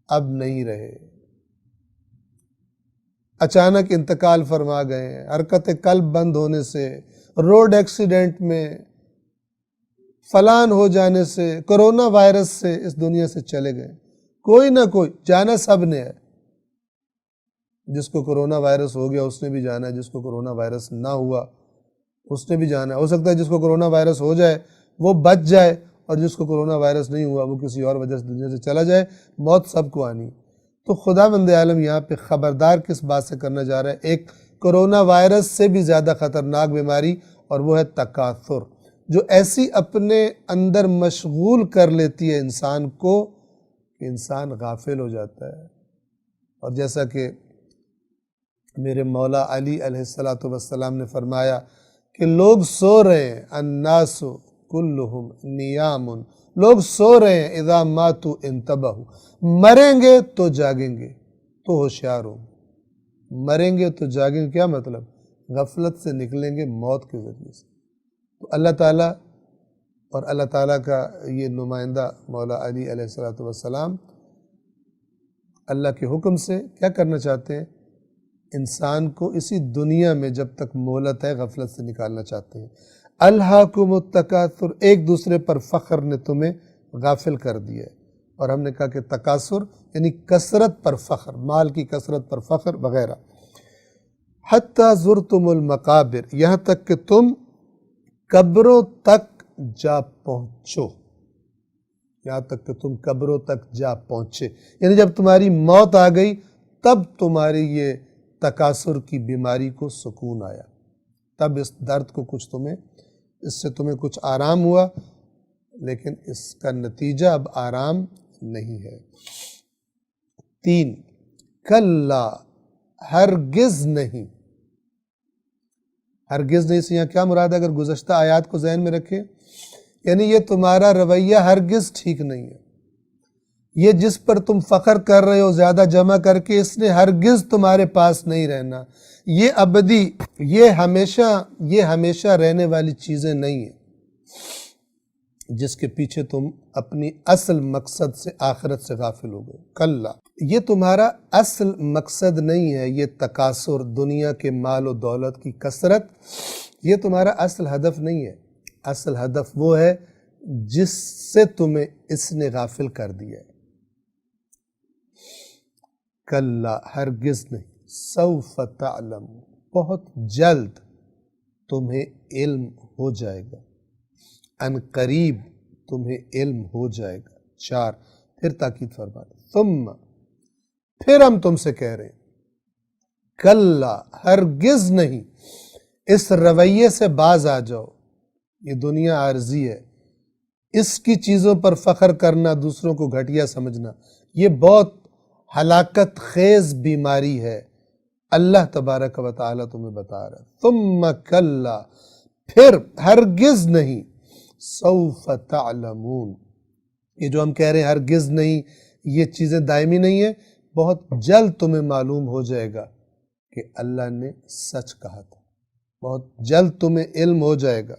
اب نہیں رہے، اچانک انتقال فرما گئے ہیں، حرکت قلب بند ہونے سے، روڈ ایکسیڈنٹ میں، فلان ہو جانے سے، کرونا وائرس سے اس دنیا سے چلے گئے۔ کوئی نہ کوئی جانا سب نے ہے۔ جس کو کرونا وائرس ہو گیا اس نے بھی جانا ہے، جس کو کرونا وائرس نہ ہوا اس نے بھی جانا ہے۔ ہو سکتا ہے جس کو کرونا وائرس ہو جائے وہ بچ جائے، اور جس کو کرونا وائرس نہیں ہوا وہ کسی اور وجہ سے دنیا سے چلا جائے۔ موت سب کو آنی۔ تو خداوند عالم یہاں پہ خبردار کس بات سے کرنا جا رہا ہے؟ ایک کرونا وائرس سے بھی زیادہ خطرناک بیماری، اور وہ ہے تکاثر، جو ایسی اپنے اندر مشغول کر لیتی ہے انسان کو کہ انسان غافل ہو جاتا ہے۔ اور جیسا کہ میرے مولا علی علیہ السلام نے فرمایا کہ لوگ سو رہے ہیں، الناس کلہم نیام، لوگ سو رہے ہیں، اذا ماتوا انتبہوا، مریں گے تو جاگیں گے تو ہوشیار ہوں۔ مریں گے تو جاگیں گے، کیا مطلب؟ غفلت سے نکلیں گے موت کے ذریعے سے۔ تو اللہ تعالیٰ اور اللہ تعالیٰ کا یہ نمائندہ مولا علی علیہ السلام اللہ کے حکم سے کیا کرنا چاہتے ہیں؟ انسان کو اسی دنیا میں جب تک مہلت ہے غفلت سے نکالنا چاہتے ہیں۔ الہاکم التکاثر، ایک دوسرے پر فخر نے تمہیں غافل کر دیا ہے۔ اور ہم نے کہا کہ تکاثر یعنی کثرت پر فخر، مال کی کثرت پر فخر وغیرہ۔ حتی زرتم المقابر، یہاں تک کہ تم قبروں تک جا پہنچو، یہاں تک کہ تم قبروں تک جا پہنچے، یعنی جب تمہاری موت آ گئی تب تمہاری یہ تکاثر کی بیماری کو سکون آیا، تب اس درد کو اس سے تمہیں کچھ آرام ہوا، لیکن اس کا نتیجہ اب آرام نہیں ہے۔ 3، کلا، ہرگز نہیں، ہرگز نہیں سے یہاں کیا مراد ہے؟ اگر گزشتہ آیات کو ذہن میں رکھیں، یعنی یہ تمہارا رویہ ہرگز ٹھیک نہیں ہے، یہ جس پر تم فخر کر رہے ہو زیادہ جمع کر کے، اس نے ہرگز تمہارے پاس نہیں رہنا، یہ ابدی، یہ ہمیشہ رہنے والی چیزیں نہیں ہیں جس کے پیچھے تم اپنی اصل مقصد سے، آخرت سے غافل ہو گئے۔ کلا، یہ تمہارا اصل مقصد نہیں ہے، یہ تکاثر، دنیا کے مال و دولت کی کثرت، یہ تمہارا اصل ہدف نہیں ہے۔ اصل ہدف وہ ہے جس سے تمہیں اس نے غافل کر دیا ہے۔ کلا، ہرگز نہیں، سوف تعلم، بہت جلد تمہیں علم ہو جائے گا، ان قریب تمہیں علم ہو جائے گا۔ 4، پھر تاکید فرما دیں، ثم، پھر ہم تم سے کہہ رہے ہیں، کلا، ہرگز نہیں، اس رویے سے باز آ جاؤ۔ یہ دنیا عارضی ہے، اس کی چیزوں پر فخر کرنا، دوسروں کو گھٹیا سمجھنا، یہ بہت ہلاکت خیز بیماری ہے۔ اللہ تبارک و تعالیٰ تمہیں بتا رہا ہے، ثم کلا، پھر ہرگز نہیں، سوف تعلمون، یہ جو ہم کہہ رہے ہیں ہرگز نہیں، یہ چیزیں دائمی نہیں ہیں، بہت جلد تمہیں معلوم ہو جائے گا کہ اللہ نے سچ کہا تھا، بہت جلد تمہیں علم ہو جائے گا۔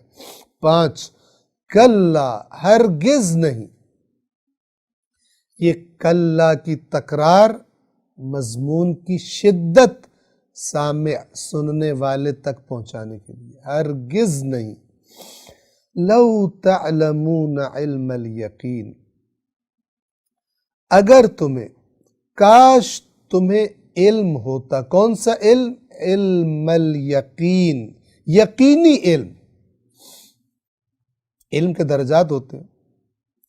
5، کلا، ہرگز نہیں، یہ کلا کی تکرار مضمون کی شدت سامع، سننے والے تک پہنچانے کے لیے، ہرگز نہیں، لو تعلمون علم الیقین، اگر تمہیں، کاش تمہیں علم ہوتا، کون سا علم؟ علم الیقین، یقینی علم۔ علم کے درجات ہوتے ہیں،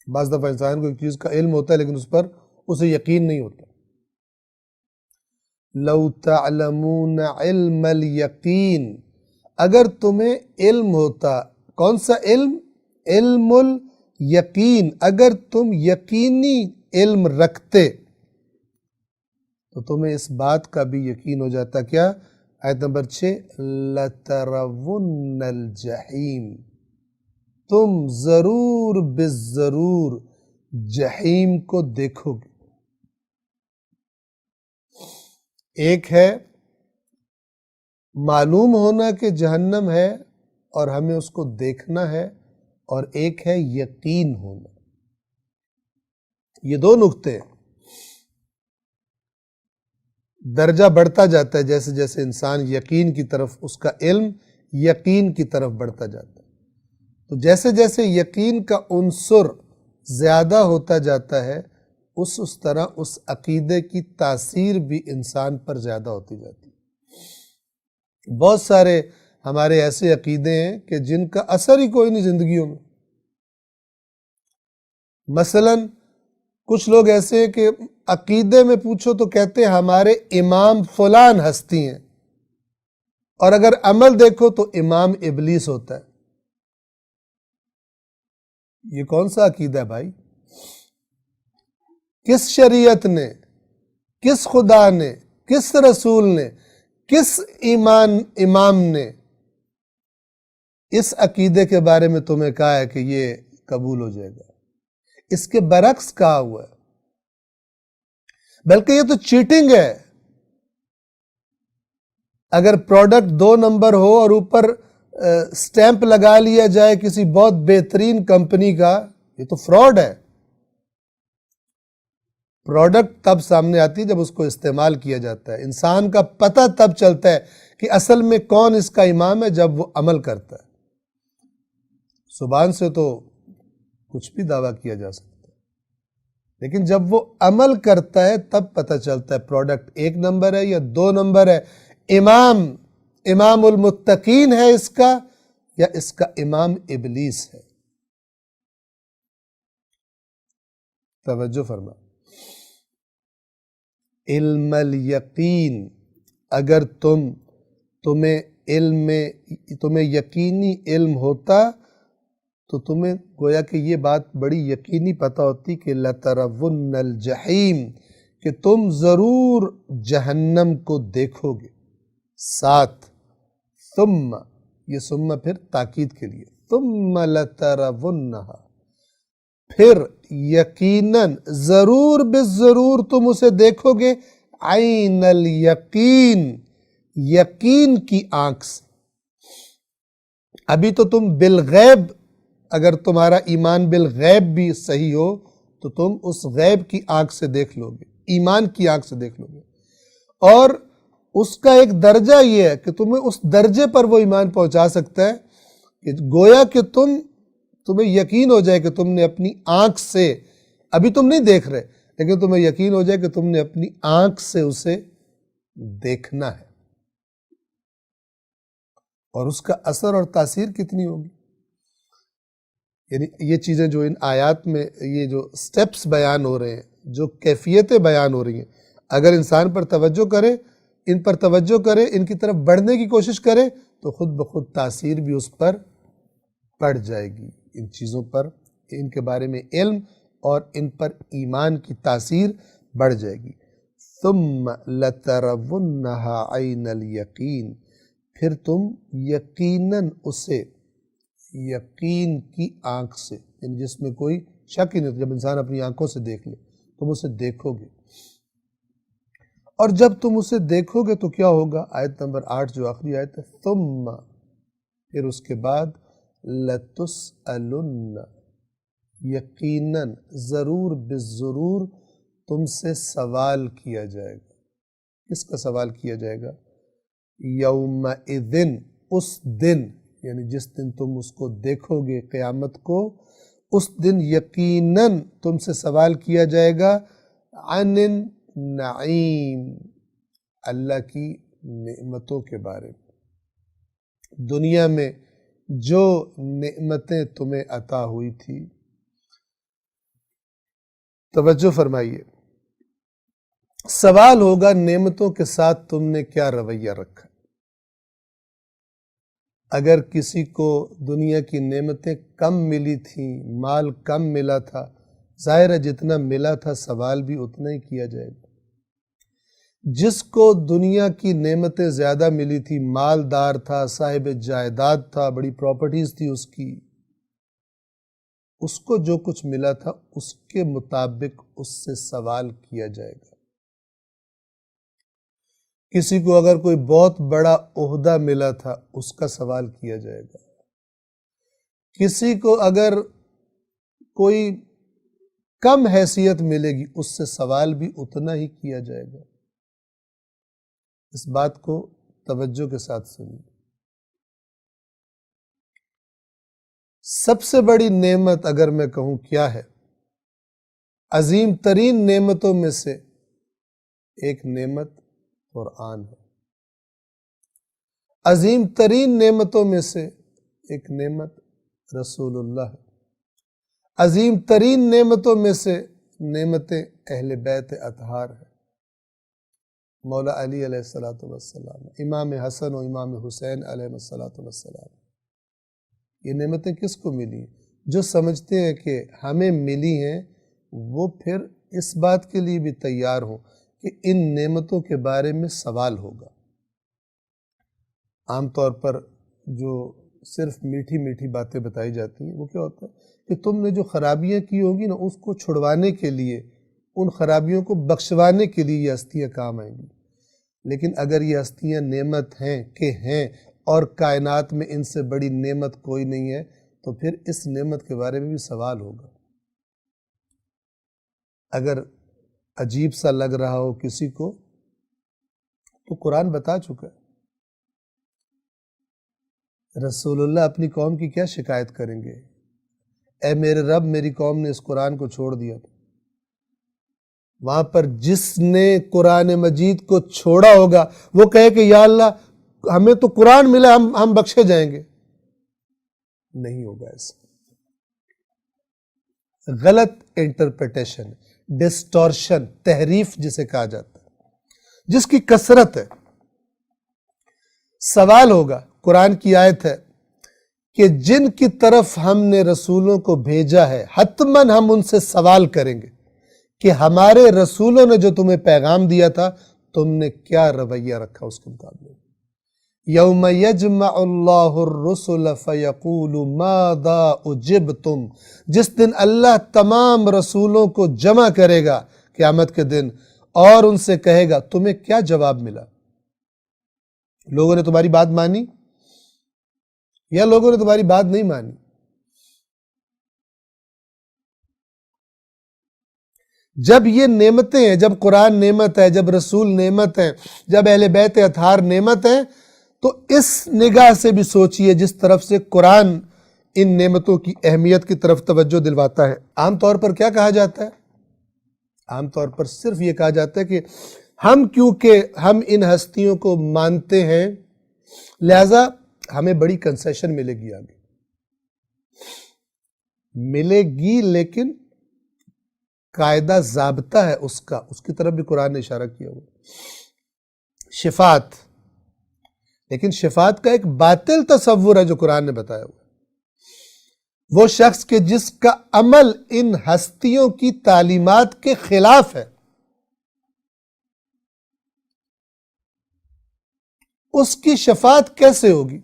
بعض دفعہ انسان کو ایک چیز کا علم ہوتا ہے لیکن اس پر اسے یقین نہیں ہوتا۔ لو تعلمون علم الیقین، اگر تمہیں علم ہوتا، کون سا علم؟ علم الیقین، اگر تم یقینی علم رکھتے تو تمہیں اس بات کا بھی یقین ہو جاتا، کیا؟ آیت نمبر 6، لَتَرَوُنَّ الْجَحِيمِ، تم ضرور بالضرور جہیم کو دیکھو گے۔ ایک ہے معلوم ہونا کہ جہنم ہے اور ہمیں اس کو دیکھنا ہے، اور ایک ہے یقین ہونا۔ یہ دو نقطے ہیں، درجہ بڑھتا جاتا ہے جیسے جیسے انسان یقین کی طرف، اس کا علم یقین کی طرف بڑھتا جاتا ہے، تو جیسے جیسے یقین کا عنصر زیادہ ہوتا جاتا ہے، اس طرح اس عقیدے کی تاثیر بھی انسان پر زیادہ ہوتی جاتی ہے۔ بہت سارے ہمارے ایسے عقیدے ہیں کہ جن کا اثر ہی کوئی نہیں زندگیوں میں۔ مثلا کچھ لوگ ایسے ہیں کہ عقیدے میں پوچھو تو کہتے ہیں ہمارے امام فلان ہستی ہیں، اور اگر عمل دیکھو تو امام ابلیس ہوتا ہے۔ یہ کون سا عقیدہ ہے بھائی؟ کس شریعت نے، کس خدا نے، کس رسول نے، کس امام نے اس عقیدے کے بارے میں تمہیں کہا ہے کہ یہ قبول ہو جائے گا؟ اس کے برعکس کہا ہوا ہے، بلکہ یہ تو چیٹنگ ہے۔ اگر پروڈکٹ 2 نمبر ہو اور اوپر سٹیمپ لگا لیا جائے کسی بہت بہترین کمپنی کا، یہ تو فراڈ ہے۔ پروڈکٹ تب سامنے آتی ہے جب اس کو استعمال کیا جاتا ہے، انسان کا پتہ تب چلتا ہے کہ اصل میں کون اس کا امام ہے جب وہ عمل کرتا ہے۔ زبان سے تو کچھ بھی دعویٰ کیا جا سکتا ہے، لیکن جب وہ عمل کرتا ہے تب پتہ چلتا ہے پروڈکٹ 1 نمبر ہے یا 2 نمبر ہے، امام المتقین ہے اس کا، یا اس کا امام ابلیس ہے۔ توجہ فرما، علم الیقین، اگر تمہیں یقینی علم ہوتا تو تمہیں گویا کہ یہ بات بڑی یقینی پتہ ہوتی کہ لَتَرَوُنَّ الْجَحِيمِ، کہ تم ضرور جہنم کو دیکھو گے۔ 7، ثم، یہ ثم پھر تاکید کے لیے، ثم لَتَرَوُنَّهَا، پھر یقیناً، ضرور بالضرور تم اسے دیکھو گے، عین الیقین، یقین کی آنکھ سے۔ ابھی تو تم بالغیب، اگر تمہارا ایمان بالغیب بھی صحیح ہو تو تم اس غیب کی آنکھ سے دیکھ لو گے، ایمان کی آنکھ سے دیکھ لو گے، اور اس کا ایک درجہ یہ ہے کہ تمہیں اس درجے پر وہ ایمان پہنچا سکتا ہے کہ گویا کہ تمہیں یقین ہو جائے کہ تم نے اپنی آنکھ سے، ابھی تم نہیں دیکھ رہے لیکن تمہیں یقین ہو جائے کہ تم نے اپنی آنکھ سے اسے دیکھنا ہے، اور اس کا اثر اور تاثیر کتنی ہوگی۔ یعنی یہ چیزیں جو ان آیات میں یہ جو سٹیپس بیان ہو رہے ہیں، جو کیفیتیں بیان ہو رہی ہیں، اگر انسان پر توجہ کرے، ان پر توجہ کرے، ان کی طرف بڑھنے کی کوشش کرے، تو خود بخود تاثیر بھی اس پر پڑ جائے گی۔ ان چیزوں پر، ان کے بارے میں علم اور ان پر ایمان کی تاثیر بڑھ جائے گی۔ ثم لترونها عین الیقین، پھر تم یقیناً اسے یقین کی آنکھ سے، یعنی جس میں کوئی شک ہی نہیں، جب انسان اپنی آنکھوں سے دیکھ لے تم اسے دیکھو گے، اور جب تم اسے دیکھو گے تو کیا ہوگا؟ آیت نمبر 8 جو آخری آیت ہے، ثم، پھر اس کے بعد، لتسألن، یقیناً، ضرور بالضرور تم سے سوال کیا جائے گا۔ کس کا سوال کیا جائے گا؟ یومئذ، اس دن، یعنی جس دن تم اس کو دیکھو گے قیامت کو، اس دن یقیناً تم سے سوال کیا جائے گا عن النعیم، اللہ کی نعمتوں کے بارے میں، دنیا میں جو نعمتیں تمہیں عطا ہوئی تھی۔ توجہ فرمائیے، سوال ہوگا نعمتوں کے ساتھ تم نے کیا رویہ رکھا۔ اگر کسی کو دنیا کی نعمتیں کم ملی تھیں، مال کم ملا تھا، ظاہر ہے جتنا ملا تھا سوال بھی اتنا ہی کیا جائے گا۔ جس کو دنیا کی نعمتیں زیادہ ملی تھی، مالدار تھا، صاحب جائیداد تھا، بڑی پراپرٹیز تھی اس کی، اس کو جو کچھ ملا تھا اس کے مطابق اس سے سوال کیا جائے گا۔ کسی کو اگر کوئی بہت بڑا عہدہ ملا تھا اس کا سوال کیا جائے گا۔ کسی کو اگر کوئی کم حیثیت ملے گی اس سے سوال بھی اتنا ہی کیا جائے گا۔ اس بات کو توجہ کے ساتھ سنیے۔ سب سے بڑی نعمت اگر میں کہوں کیا ہے، عظیم ترین نعمتوں میں سے ایک نعمت قرآن ہے۔ عظیم ترین نعمتوں میں سے ایک نعمت رسول اللہ ہے۔ عظیم ترین نعمتوں میں سے نعمت اہل بیت اطہار ہے، مولا علی علیہ السلام، امام حسن و امام حسین علیہ السلام۔ یہ نعمتیں کس کو ملی؟ جو سمجھتے ہیں کہ ہمیں ملی ہیں وہ پھر اس بات کے لیے بھی تیار ہوں کہ ان نعمتوں کے بارے میں سوال ہوگا۔ عام طور پر جو صرف میٹھی میٹھی باتیں بتائی جاتی ہیں وہ کیا ہوتا ہے کہ تم نے جو خرابیاں کی ہوگی نا، اس کو چھڑوانے کے لیے، ان خرابیوں کو بخشوانے کے لیے یہ ہستیاں کام آئیں گی۔ لیکن اگر یہ ہستیاں نعمت ہیں کہ ہیں اور کائنات میں ان سے بڑی نعمت کوئی نہیں ہے، تو پھر اس نعمت کے بارے میں بھی سوال ہوگا۔ اگر عجیب سا لگ رہا ہو کسی کو تو قرآن بتا چکا ہے۔ رسول اللہ اپنی قوم کی کیا شکایت کریں گے؟ اے میرے رب، میری قوم نے اس قرآن کو چھوڑ دیا تھا۔ وہاں پر جس نے قرآن مجید کو چھوڑا ہوگا وہ کہے کہ یا اللہ ہمیں تو قرآن ملا، ہم بخشے جائیں گے۔ نہیں ہوگا ایسا۔ غلط انٹرپریٹیشن، ڈسٹورشن، تحریف جسے کہا جاتا ہے، جس کی کثرت ہے۔ سوال ہوگا، قرآن کی آیت ہے کہ جن کی طرف ہم نے رسولوں کو بھیجا ہے حتماً ہم ان سے سوال کریں گے کہ ہمارے رسولوں نے جو تمہیں پیغام دیا تھا تم نے کیا رویہ رکھا اس کے مقابلے میں۔ یوم یجمع اللہ الرسل فیقول ماذا اجبتم، جس دن اللہ تمام رسولوں کو جمع کرے گا قیامت کے دن اور ان سے کہے گا تمہیں کیا جواب ملا؟ لوگوں نے تمہاری بات مانی یا لوگوں نے تمہاری بات نہیں مانی؟ جب یہ نعمتیں ہیں، جب قرآن نعمت ہے، جب رسول نعمت ہے، جب اہل بیت اطہار نعمت ہے، تو اس نگاہ سے بھی سوچئے جس طرف سے قرآن ان نعمتوں کی اہمیت کی طرف توجہ دلواتا ہے۔ عام طور پر کیا کہا جاتا ہے؟ عام طور پر صرف یہ کہا جاتا ہے کہ کیونکہ ہم ان ہستیوں کو مانتے ہیں، لہذا ہمیں بڑی کنسیشن ملے گی آگے، ملے گی، لیکن قاعدہ ضابطہ ہے اس کا، اس کی طرف بھی قرآن نے اشارہ کیا ہوا۔ شفاعت، لیکن شفاعت کا ایک باطل تصور ہے جو قرآن نے بتایا ہوا۔ وہ شخص کہ جس کا عمل ان ہستیوں کی تعلیمات کے خلاف ہے، اس کی شفاعت کیسے ہوگی؟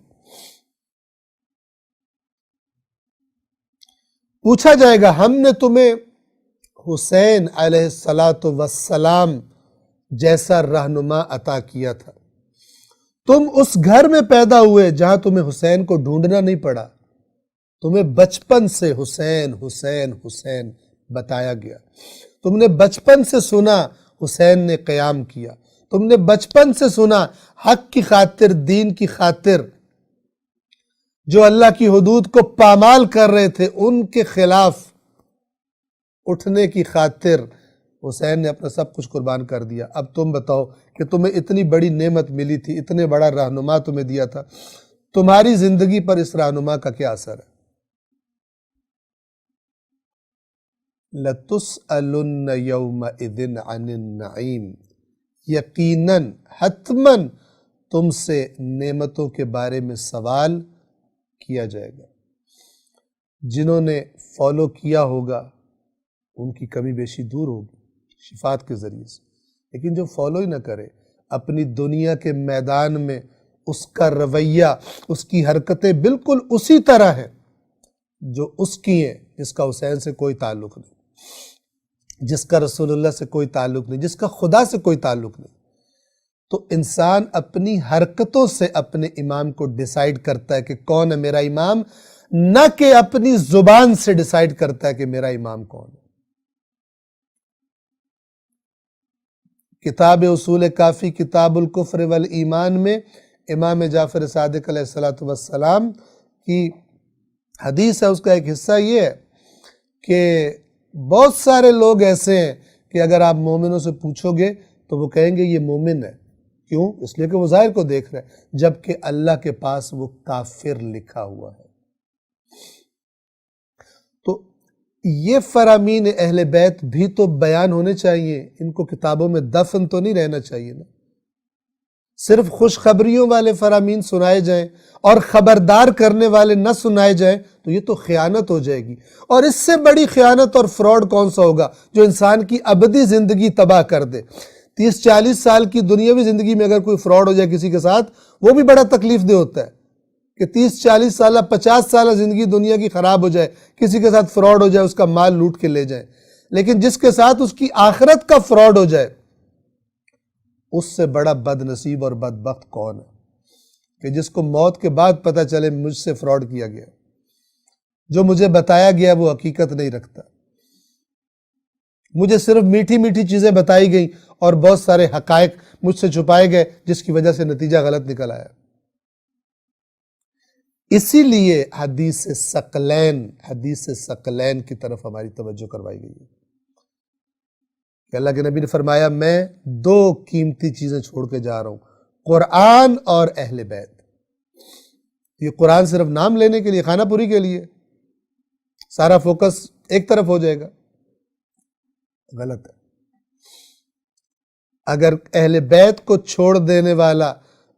پوچھا جائے گا ہم نے تمہیں حسین علیہ السلام جیسا رہنما عطا کیا تھا، تم اس گھر میں پیدا ہوئے جہاں تمہیں حسین کو ڈھونڈنا نہیں پڑا، تمہیں بچپن سے حسین حسین حسین بتایا گیا، تم نے بچپن سے سنا حسین نے قیام کیا، تم نے بچپن سے سنا حق کی خاطر، دین کی خاطر جو اللہ کی حدود کو پامال کر رہے تھے ان کے خلاف اٹھنے کی خاطر حسین نے اپنا سب کچھ قربان کر دیا۔ اب تم بتاؤ کہ تمہیں اتنی بڑی نعمت ملی تھی، اتنے بڑا رہنما تمہیں دیا تھا، تمہاری زندگی پر اس رہنما کا کیا اثر ہے؟ لَتُسْأَلُنَّ يَوْمَئِذٍ عَنِ النَّعِيمِ، یقیناً حتماً تم سے نعمتوں کے بارے میں سوال کیا جائے گا۔ جنہوں نے فالو کیا ہوگا ان کی کمی بیشی دور ہوگی شفاعت کے ذریعے سے، لیکن جو فالو ہی نہ کرے، اپنی دنیا کے میدان میں اس کا رویہ، اس کی حرکتیں بالکل اسی طرح ہیں جو اس کی ہیں، جس کا حسین سے کوئی تعلق نہیں، جس کا رسول اللہ سے کوئی تعلق نہیں، جس کا خدا سے کوئی تعلق نہیں، تو انسان اپنی حرکتوں سے اپنے امام کو ڈیسائیڈ کرتا ہے کہ کون ہے میرا امام، نہ کہ اپنی زبان سے ڈیسائیڈ کرتا ہے کہ میرا امام کون ہے۔ کتاب اصول کافی، کتاب الکفر والایمان میں امام جعفر صادق علیہ السلام کی حدیث ہے، اس کا ایک حصہ یہ ہے کہ بہت سارے لوگ ایسے ہیں کہ اگر آپ مومنوں سے پوچھو گے تو وہ کہیں گے یہ مومن ہے، کیوں؟ اس لیے کہ وہ ظاہر کو دیکھ رہے ہیں، جبکہ اللہ کے پاس وہ کافر لکھا ہوا ہے۔ تو یہ فرامین اہل بیت بھی تو بیان ہونے چاہیے، ان کو کتابوں میں دفن تو نہیں رہنا چاہیے نا۔ صرف خوشخبریوں والے فرامین سنائے جائیں اور خبردار کرنے والے نہ سنائے جائیں تو یہ تو خیانت ہو جائے گی، اور اس سے بڑی خیانت اور فراڈ کون سا ہوگا جو انسان کی ابدی زندگی تباہ کر دے۔ 30-40 سال کی دنیاوی زندگی میں اگر کوئی فراڈ ہو جائے کسی کے ساتھ، وہ بھی بڑا تکلیف دہ ہوتا ہے کہ 30-40 سالہ 50 سالہ زندگی دنیا کی خراب ہو جائے، کسی کے ساتھ فراڈ ہو جائے، اس کا مال لوٹ کے لے جائیں، لیکن جس کے ساتھ اس کی آخرت کا فراڈ ہو جائے، اس سے بڑا بد نصیب اور بدبخت کون ہے کہ جس کو موت کے بعد پتہ چلے مجھ سے فراڈ کیا گیا، جو مجھے بتایا گیا وہ حقیقت نہیں رکھتا، مجھے صرف میٹھی میٹھی چیزیں بتائی گئیں اور بہت سارے حقائق مجھ سے چھپائے گئے جس کی وجہ سے نتیجہ غلط نکل آیا۔ اسی لیے حدیث ثقلین کی طرف ہماری توجہ کروائی گئی ہے کہ اللہ کے نبی نے فرمایا میں 2 قیمتی چیزیں چھوڑ کے جا رہا ہوں، قرآن اور اہل بیت۔ یہ قرآن صرف نام لینے کے لیے، خانہ پوری کے لیے، سارا فوکس ایک طرف ہو جائے گا، غلط ہے۔ اگر اہل بیت کو چھوڑ دینے والا،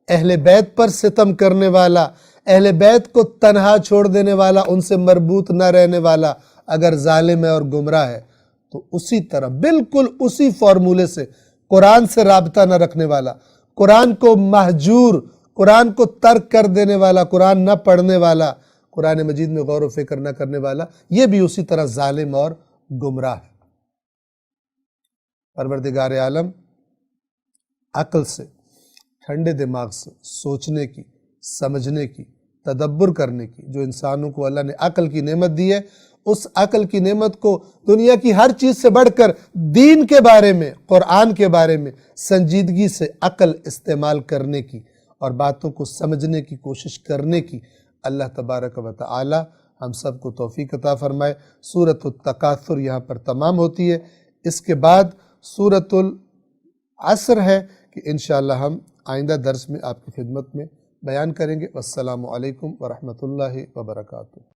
اہل بیت پر ستم کرنے والا، اہل بیت کو تنہا چھوڑ دینے والا، ان سے مربوط نہ رہنے والا اگر ظالم ہے اور گمراہ ہے، تو اسی طرح بالکل اسی فارمولے سے قرآن سے رابطہ نہ رکھنے والا، قرآن کو مہجور، قرآن کو ترک کر دینے والا، قرآن نہ پڑھنے والا، قرآن مجید میں غور و فکر نہ کرنے والا، یہ بھی اسی طرح ظالم اور گمراہ ہے۔ پروردگار عالم عقل سے، ٹھنڈے دماغ سے سوچنے کی، سمجھنے کی تدبر کرنے کی۔ جو انسانوں کو اللہ نے عقل کی نعمت دی ہے، اس عقل کی نعمت کو دنیا کی ہر چیز سے بڑھ کر دین کے بارے میں، قرآن کے بارے میں سنجیدگی سے عقل استعمال کرنے کی اور باتوں کو سمجھنے کی کوشش کرنے کی اللہ تبارک و تعالی ہم سب کو توفیق عطا فرمائے۔ سورۃ التکاثر یہاں پر تمام ہوتی ہے۔ اس کے بعد سورۃ العصر ہے کہ انشاءاللہ ہم آئندہ درس میں آپ کی خدمت میں بیان کریں گے۔ والسلام علیکم ورحمۃ اللہ وبرکاتہ۔